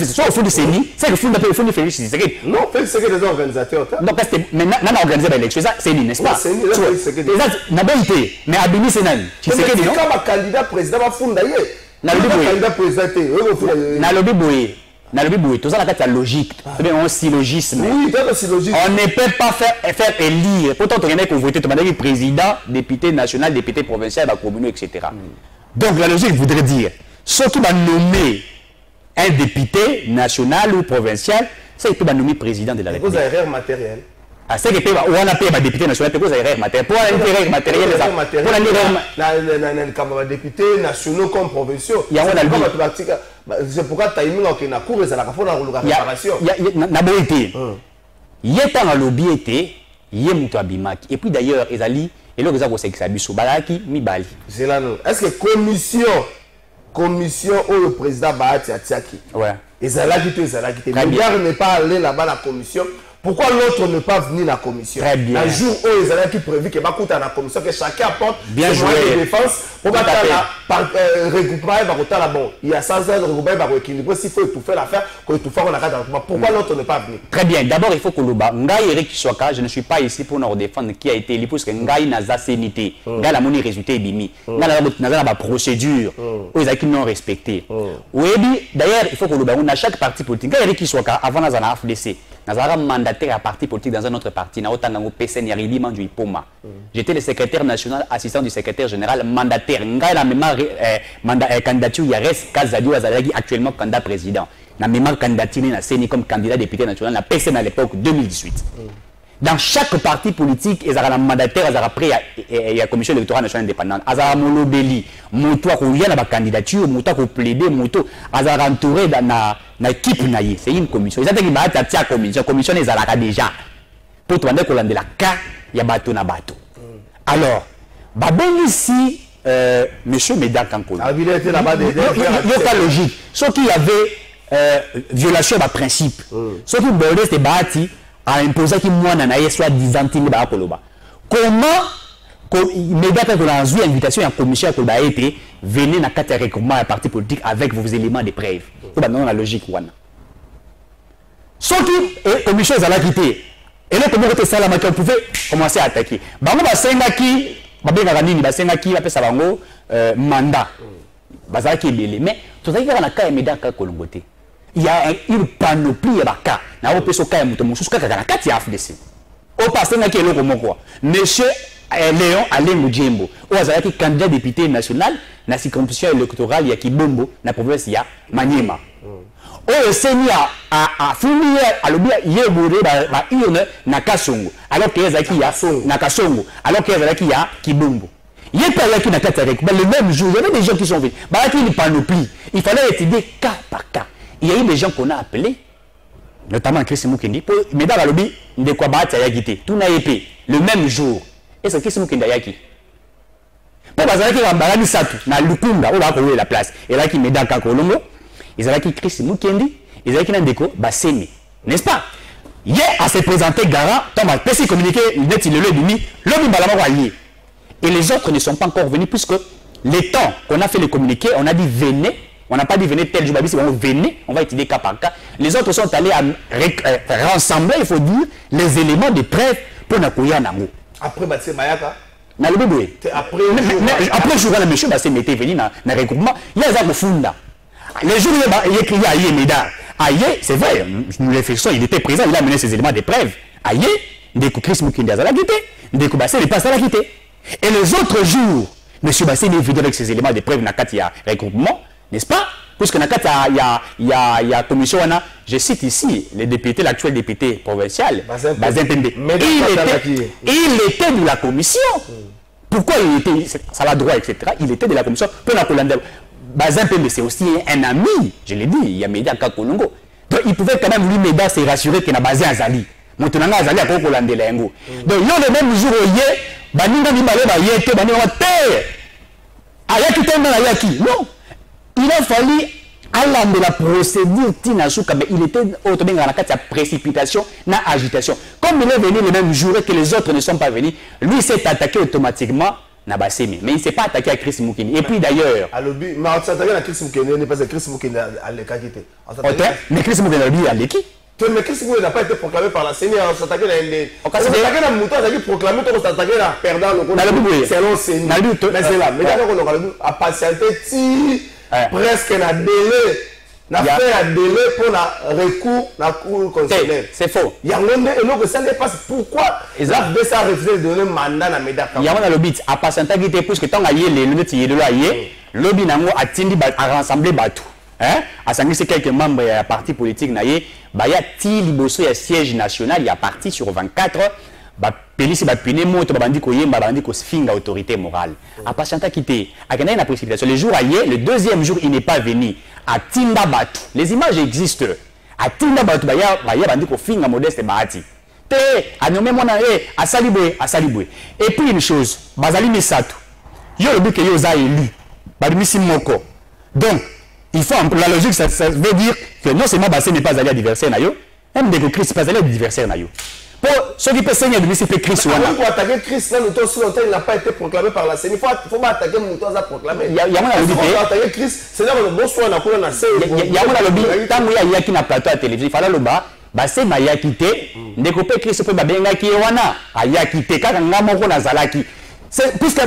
Soit au fond de CENI, c'est le fond de Félix Tshisekedi. Non, Félix Tshisekedi est organisateur. Donc, mais on a organisé l'élection, ça c'est n'est-ce pas? CENI, là, Félix Tshisekedi. N'a pas été, mais Abimi c'est nan. Tshisekedi, non? Quand candidat président va fondre d'ailleurs. Candidat président, Nalobi Boye. Tout ça, la logique. C'est un syllogisme. Oui, c'est un syllogisme. On ne peut pas faire élire. Pourtant, on a voté, tu as président, député national, député provincial, communaux, etc. Donc, la logique voudrait dire, ceux qui vont nommer un député national ou provincial, c'est qui va nommer président de la République. Vous avez erreur matérielle. C'est que on a payé un député national, vous avez erreur matérielle. Pour l'intérêt matériel, pour député nationaux comme provinciaux. C'est pourquoi tu as mis la cour et la réparation. Il y a un lobby, il y a un abimaki. Et puis d'ailleurs, et là, ils ont fait ça, Balaki, Mibali. Est-ce que commission où le président Bahati Atiaki, ouais. Et Zalaki, le gars n'est pas allé là-bas à la commission. Pourquoi l'autre ne pas venir à la commission? Très bien. Un jour où ils allaient prévu que Bakout à la commission, que chacun apporte bien ses moyens de défense pour regrouper la bon. Il y a 100 ans de regrouper par équilibrer s'il faut étouffer l'affaire, qu'on étouffe on a cadre. Pourquoi l'autre ne pas venir? Très bien. D'abord, il faut que l'Oba, Ngai Eric Soka, je ne suis pas ici pour nous défendre qui a été élu parce que Ngai n'a pas sénité. Ngai a mon résultat bimi. Ngai n'a pas procédure. Où ils ont non respecté. Oui, d'ailleurs, il faut que l'Oba, on a chaque parti politique. Ngai Eric Soka, avant n'a pas FDC. Nazara mandataire à parti politique dans un autre parti. J'étais le secrétaire national, assistant du secrétaire général, mandataire. Ngai la mémoire candidature, il reste Kazadio Azalagi actuellement candidat président. La mémoire candidature na CENI comme candidat député national, la PCN à l'époque 2018. Dans chaque parti politique, ils ont un mandataire, ils ont après la commission électorale nationale indépendante. Ils ont molobeli, moto ko y a la candidature, moto ko plaider, moto ils ont entouré dans na équipe naïe. C'est une commission. Ils ont dit bah ta commission ils ont déjà. Pour toi qu'on de la cas, il y a bateau na bateau. Alors, babel ici monsieur Médard Kankolongo. Ah, il était là-bas il y a pas logique. Sauf qu'il y avait violation de principe. Sauf que Modeste Bahati a imposé qu'il moi n'anaye soit 10 centimes de Koloba. Comment Médard Kankolongo a eu invitation à la commission à Koloba été venez dans quatre recrutements à parti politique avec vos éléments de preuve. C'est dans la logique wana. Sauf que la commission a quitté. Et là comment était ça là on pouvait commencer à attaquer. Bango ba senga ki ba benga nini ba senga ki ba pesa bango mandat. Bazala ki belé mais tout ça qui na ka Médard Kankolongo te. Il y a une panoplie de cas. Na o peso ka muto mususu kaka na kati ya FDC. O pa senga ki eloko moko. Monsieur Léon Alain Mujembo, ou azalaki candidat député national na circonscription électorale ya Kibombo na province ya Maniema. O CENI a fini à l'objet yebure ba urne na Kasongo alors que ezaki ya na Kasongo alors que ezaki ya Kibombo. Il pas là qui n'a qu'à le même jour, il y avait des gens qui sont venus. Bah qui une panoplie. Il fallait étudier cas par cas. Il y a eu des gens qu'on a appelés, notamment Chris Mukendi, pour Médard Alobi de quoi battre à Yagité. Tout n'a été le même jour. Et c'est Chris Mukendi Yaki. Pour Bazala qui va barani Satu, na Lukunda, on va trouver la place. Et là qui Médard Kankolongo, ils avaient qui Chris Mukendi, ils avaient qui n'a déco, Bassemi. N'est-ce pas? Hier, à se présenter garant, Thomas Pessi communiqué, net il le demi, l'homme balama allié. Et les autres ne sont pas encore venus puisque les temps qu'on a fait le communiqué, on a dit venez On n'a pas dit venez tel jour, venez, on va étudier cas par cas. Les autres sont allés rassembler, il faut dire, les éléments de preuve pour Nakoya Nango. Après, c'est Mayaka. Après, je vois le monsieur, c'est metté venu dans le regroupement. Il y a un funda. Les jours où il écrit Aïe Médard. Aïe, c'est vrai, nous les faisons, il était présent, il a mené ses éléments de preuve. Aïe, des coups Chris Moukindi à la guité, des coups Bassé, les passes à la guité. Et les autres jours, M. Bassé est venu avec ses éléments de preuve dans le regroupement, n'est-ce pas? Puisque dans il y a commission, je cite ici le député, l'actuel député provincial, Bazin Pembe. Il était de la commission. Pourquoi il était, ça va droit, etc. Il était de la commission. Bazin Pembe, c'est aussi un ami, je l'ai dit, il y a Média Kakolongo. Donc il pouvait quand même lui m'aider à se rassurer qu'il y a Bazin Azali. Maintenant, Azali a Kokolande Lengo. Donc il y a le même jour où il y a, Baninga Nibale, Bayete, Baninga Terre. Ayaki Tenda Ayaki. Non. Il a fallu aller de la procédure Tinasuka, mais il était autrement dans la précipitation, dans agitation. Comme il est venu le même jour que les autres ne sont pas venus, lui s'est attaqué automatiquement à Bassemi. Mais il ne s'est pas attaqué à Chris Moukini. Et puis d'ailleurs. Mais on s'attaque à Chris Moukini, n'est pas Chris Moukini à l'équité. Mais Chris Moukini à l'équité. Mais Chris Moukini n'a pas été proclamé par la CENI. On s'attaque à la mouton, on s'attaque proclamé, on s'attaque à perdant le selon CENI. Mais c'est là. Mais d'abord, on a patienté presque un délai. On a fait un délai pour le recours dans la cour constitutionnelle. C'est faux. Il y a un moment où ça dépasse. Pourquoi ils ont refusé de donner un mandat à Médard? Il y a un lobby à patienter qui était plus que tant qu'il y a les lobbies de l'AIE, lobby a tindi à rassembler Batou. À s'engager quelques membres du parti politique, il y a Tili siège national, il y a parti sur 24. Pélici va punir moto bandi ko yemba bandi ko sfinga autorité morale. A patienta quitté. A gagné la précipitation. Le jour ailleurs, le deuxième jour, il n'est pas venu. À Tinda Batu. Les images existent. À Tinda Batu, baya bandi ko finga modeste bahati. Te, a nommé mon à Saliboué, à Saliboué. Et puis une chose, Bazali Misato. Yo le but que yo za élu. Badimisi Moko. Donc, il faut la logique, ça veut dire que non seulement Bassé n'est pas allé adversaire na yo, même des Christ pas allé adversaire na yo. Pour ceux qui peuvent saigner de lui, c'est Chris. Pour attaquer Chris, là, le temps si longtemps, il n'a pas été proclamé par la CENI. Il ne faut pas attaquer le mouton à proclamer. Il y a un lobby. Pour attaquer Chris, c'est là que le bon soin n'a pas la CENI. Il y a un lobby. Tant qu'il y a qui n'a plateau à la télévision, il fallait le bas. Basé m'a quitté. Découpé Chris peut bien qui est wana. A quitté. Quand on a mon nazalaki. Puisque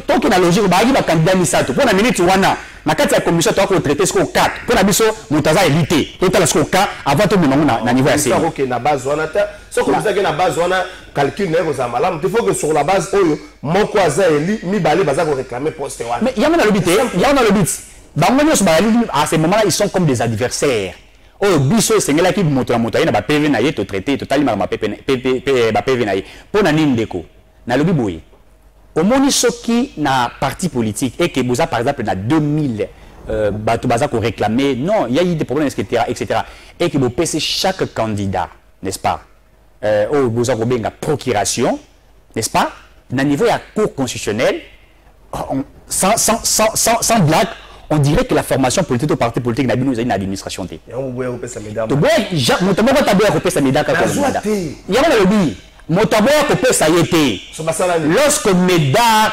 tant qu'il y a la logique, il va candidat Misato. Pour la minute wana. Na kati ya commission to ko traiter ce 4 pour la biso mutaza élité total ce 4 avant to menongo na niveau ya CENI. OK na base wana ta ce comme ça que na base wana calcul ne ko malam il faut que sur la base oyo moko aza eli mibale baza ko réclamer poste wana. Mais il y a le but, il y a le but. Bango nyos ba à ce moment-là ils sont comme des adversaires. Oh biso sengela ki moto na moto na ba PV na ye to traiter total ma PV na ye pour na nindeko na lobi boye. Au moins, ceux qui na parti politique et que vous avez par exemple dans 2000 bateaux qu'on réclamait, non, il y a eu des problèmes, etc. Et que vous payez chaque candidat, n'est-ce pas? Vous avez une procuration, n'est-ce pas? Dans le niveau de la cour constitutionnelle, sans blague, on dirait que la formation politique au parti politique n'a pas une administration. Il y a un lorsque Médard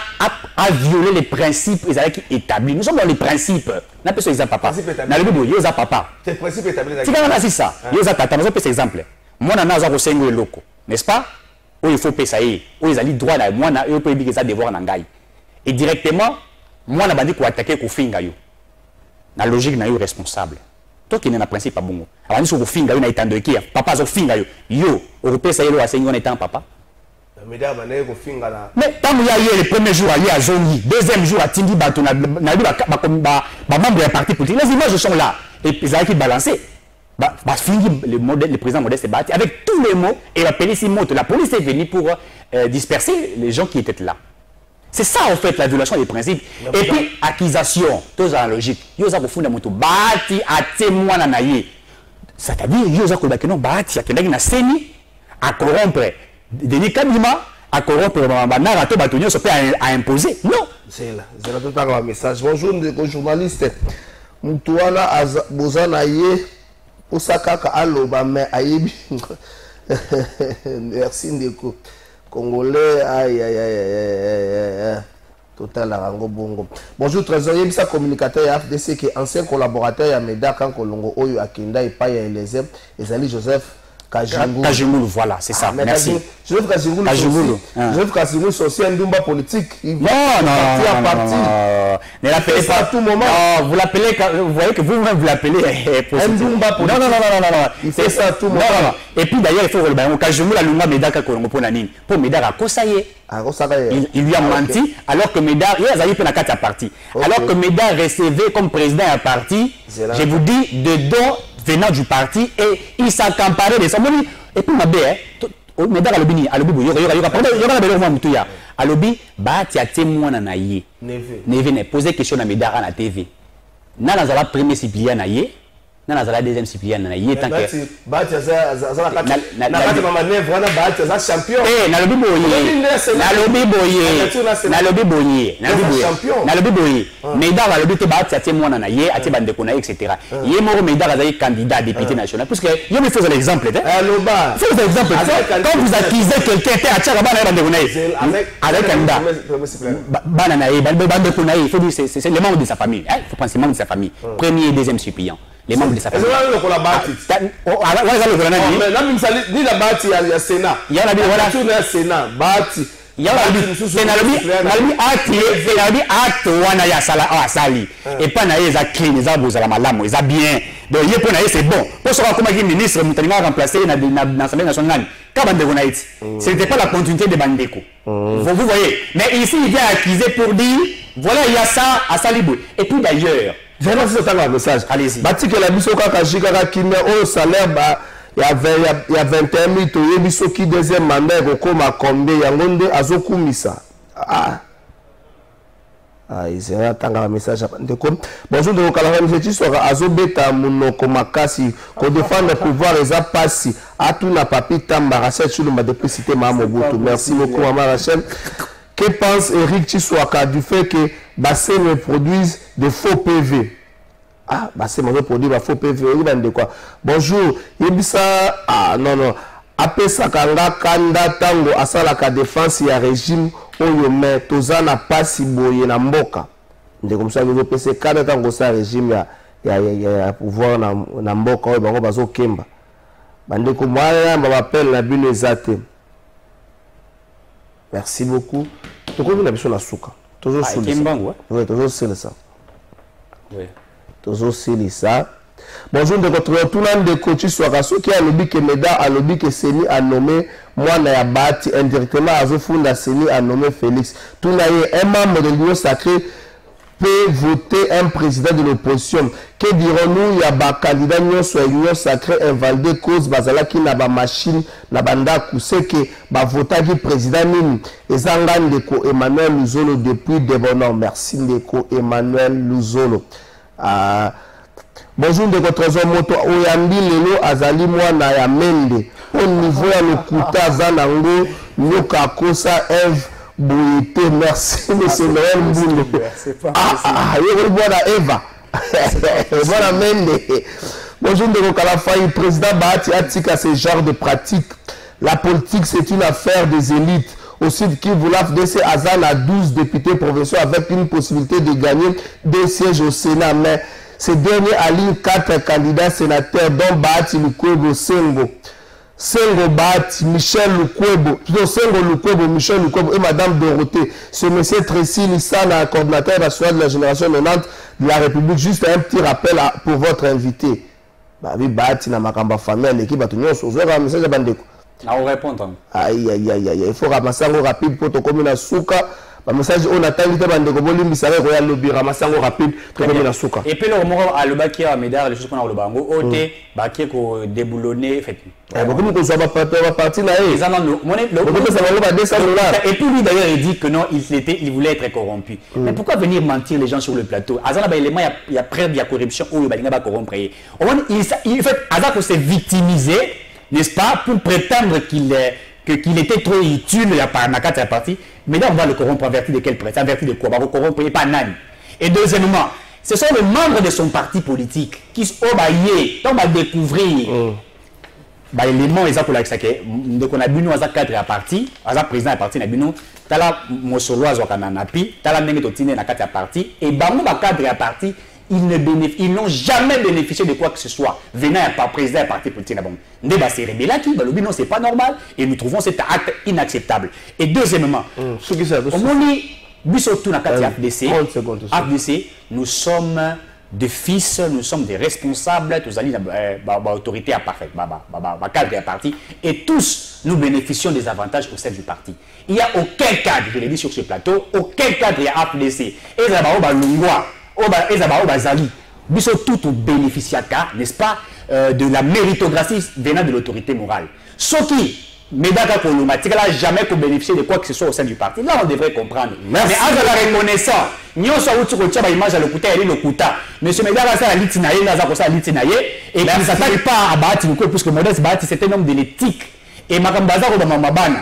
a violé les principes établis, nous sommes dans les principes. N'a pas ça papa. Dans le Bible, il y a papa. C'est principe établi. C'est ça. Il y a tata. Nous avons cet exemple. Moi, on a un conseil loco, n'est-ce pas? Où il faut payer, où ils ont droit à moi, il faut dire que ça devoir n'angai. Et directement, moi, on a dit qu'on attaquer qu'on finga yo. La logique n'a eu responsable. Toi qui n'es pas principe pas bon. Alors nous sommes finga yo na itando qui papa zo finga yo. Yo, européen ça y est là, c'est on étant papa. Mais tant qu'il y a eu le premier jour à Zongi, deuxième jour à Tindi Bato, membre du parti politique, les images sont là. Et ils ont balancé. Le président Modeste est battu avec tous les mots et la police est venue pour disperser les gens qui étaient là. C'est ça en fait la violation des principes. Et puis, accusation, tout ça en logique. Yo za kufunda mutu bati a témoin na naye. C'est-à-dire yo za kolba kenon bati a kendaki na CENI à corrompre Denis Kabima à corrompre banara to batonyo so peut à imposer. Non. C'est là. C'est là tout un message. Bonjour les journalistes. Mutu wana bozana ye osakaka aloba mais ayebi. Merci Ndeko. Congolais, aïe, aïe, aïe, aïe, aïe. Total Arango Bongo. Bonjour trésorier, ça communicateur à FDC qui est ancien collaborateur à Meda quand Kolongo Oyo Akenda et Paya Eliezer et Zali Joseph Kajimoulou, voilà, c'est ça. Merci. Joseph Kajimoulou, Joseph Kajimoulou, c'est aussi un Dumba politique. Non. Ne l'appelez pas à tout moment. Non, vous l'appelez, vous voyez que vous-même vous l'appelez. Un Dumba politique. Non. Il fait ça à tout moment. Non. Et puis d'ailleurs, il faut que Kajimoulou a l'unga Médard Kolongo pour Nanine. Pour Médard à Kosaye. Il lui a menti, alors que Médard, il a eu une carte à parti. Alors que Médard recevait comme président à parti, je vous dis, dedans, venant du parti, et il s'accamparait de son moni. Et puis, ma belle, Médard a l'obini, a l'obi, il y aura la belle à l'obi, bah, tu as témoin à naïe. Neve ne posé question à Médard à la TV. N'a la premier Cyprien naïe. Non, la deuxième Cyprien naïe. Tant que. Bah, tu as champion. Eh, na lobi boye. Médard a lobi te ba tu as témoin à naïe, à te bande connaître, etc. Yé moro Médard a été candidat à député national. Parce que je me fais l'exemple. Fais l'exemple. Quand vous accusez quelqu'un, à Tchara bana bande connaître. Avec candidat. Bana naïe, bande connaître. Il faut dire c'est les membres de sa famille. Il faut penser les membres de sa famille. Premier et deuxième suppléant. Les membres de sa famille. Il y a et pas naïe clean, bien. Donc c'est bon. Pour savoir comment le ministre a remplacé dans l'Assemblée nationale. C'était pas la continuité de Bandeko. Vous voyez. Mais ici, il vient accuser pour dire voilà, il y a ça à Salibou. Et puis d'ailleurs, je vais lancer un message. Allez-y. Bati que la biso kaka jika kimia au salaire ba il y a 21 000 to yebiso qui deuxième mandat ko koma combien yangonde azokumisa. Ils seront tanga message ndeko. Bonjour de kala monsieur soka azobeta munoko makasi ko défendre le pouvoir les apasi atuna papi tamba Rachel Chulumba depuis cité Mamobutu. Merci beaucoup maman Rachel. Que pense Eric Chiswaka du fait que Bassé me produise de faux PV? Bassé me produit de faux PV. Il quoi? Bonjour. Yebisa. Non. Après ça, kanda tango asala ka défense ya régime oyo me tozana pasi boye na mboka. Ndé comme ça vous pensez kanda tango sa régime ya pouvoir na mboka oyo bango bazo kemba. Bande ko moya ba appel na bino ezate. Merci beaucoup. Tu connais la mission la souka. Toujours sous ça. Oui, toujours c'est ça. Oui. Toujours c'est ça. Bonjour de votre tout le monde de coach soit rasso qui a lobby que Médard a lobby que Seni a nommé moi na ya bati indirectement à Zofunda Seni a nommé Félix. Tout n'a un membre de l'Union sacrée peut voter un président de l'opposition. Que dirons-nous? Il y a un candidat sur l'Union sacrée invalidé cause bazala qui n'a pas machine na banda c'est que ba voter qui président mine et Zangan Ndeko Emmanuel Luzolo depuis Debonon. Merci Ndeko Emmanuel Luzolo. Bonjour de votre trésor moto oyambi lelo azali mwana ya mende au niveau ya lokuta zanango nyoka kosa Eve Bouyete. Merci monsieur Noël Mboulou. Eva. Voilà mende. Bonjour de Kalafaï, président Bahati Atika, ce genre de pratique. La politique c'est une affaire des élites. Aussi qui voulait FDC Azan à 12 députés provinciaux avec une possibilité de gagner 2 sièges au Sénat. Mais ces derniers alignent 4 candidats sénateurs dont Bahati Lukwebo Sengo. Sengo Bahati, Michel Lukwebo, plutôt Sengo Lukwebo, Michel Lukwebo et Madame Dorothée. Ce monsieur Tracy Lissana, coordinateur national de la génération 90 de la République. Juste un petit rappel pour votre invité. Bahati na makamba famille l'équipe a tenu au un message à Bandeko. On répond. Aïe, il faut ramasser un rapide pour te communiquer à Souka. Le message on attend que Bandeko Bolim savait royal lobby ramasser un rapide pour communiquer à Souka. Et puis le moment à le baquet à Médard les choses qu'on a le bango ôté baquet ko déboulonné fait. Beaucoup de choses va partir là. Et puis lui d'ailleurs il dit que non il voulait être corrompu. Mais pourquoi venir mentir les gens sur le plateau? Azana ba élément il y a preuve de corruption ou il va corrompre. Il fait Azako s'est victimisé, n'est-ce pas, pour prétendre qu'il était trop utile par la carte partie. Mais là, on va le corrompre en vertu de quel prêtre? En vertu de quoi? On va le corrompre et pas nan. Et deuxièmement, ce sont les membres de son parti politique qui sont obayés. On va découvrir l'élément exact pour la on a vu nous à 4 à parti, à président à parti, on a vu nous, tala mosoloise wa kananapi tala ndenge totine na kati ya parti et bango ba cadre ya parti ils n'ont jamais bénéficié de quoi que ce soit venant à président du parti politique. Nous non, c'est pas normal et nous trouvons cet acte inacceptable. Et deuxièmement, FDC, nous sommes des fils, nous sommes des responsables, tous les autorités à parfaite, cadre à parti, et tous nous bénéficions des avantages au sein du parti. Il n'y a aucun cadre, je l'ai dit sur ce plateau, aucun cadre à FDC. Et ça tout bénéficiaire, n'est-ce pas, de la méritocratie venant de l'autorité morale. Ce qui, Médaka Kolomatique, n'a jamais bénéficié de quoi que ce soit au sein du parti. Là, on devrait comprendre. Merci. Mais à la reconnaissance, nous sommes tous les image à l'Okuta et l'Okuta. Monsieur Médaka, ça a l'itinaye, ça a l'itinaye, et il ne s'attaque pas à Bahati, puisque Modeste Bahati, c'est un homme de l'éthique. Et Makambaza, Mabana.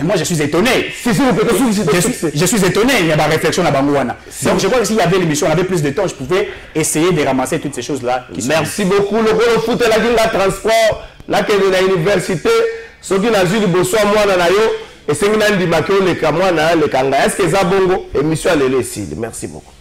Moi, je suis étonné. Je suis étonné, il y a ma réflexion à Bangouana. Donc, je crois que s'il y avait l'émission, on avait plus de temps, je pouvais essayer de ramasser toutes ces choses-là. Merci beaucoup. Le gros foot, la transport, la l'université, ce qui n'a eu le besoin, moi, et c'est une année de le Kanga. Est-ce que ça bongo? Émission à l'émission. Merci beaucoup.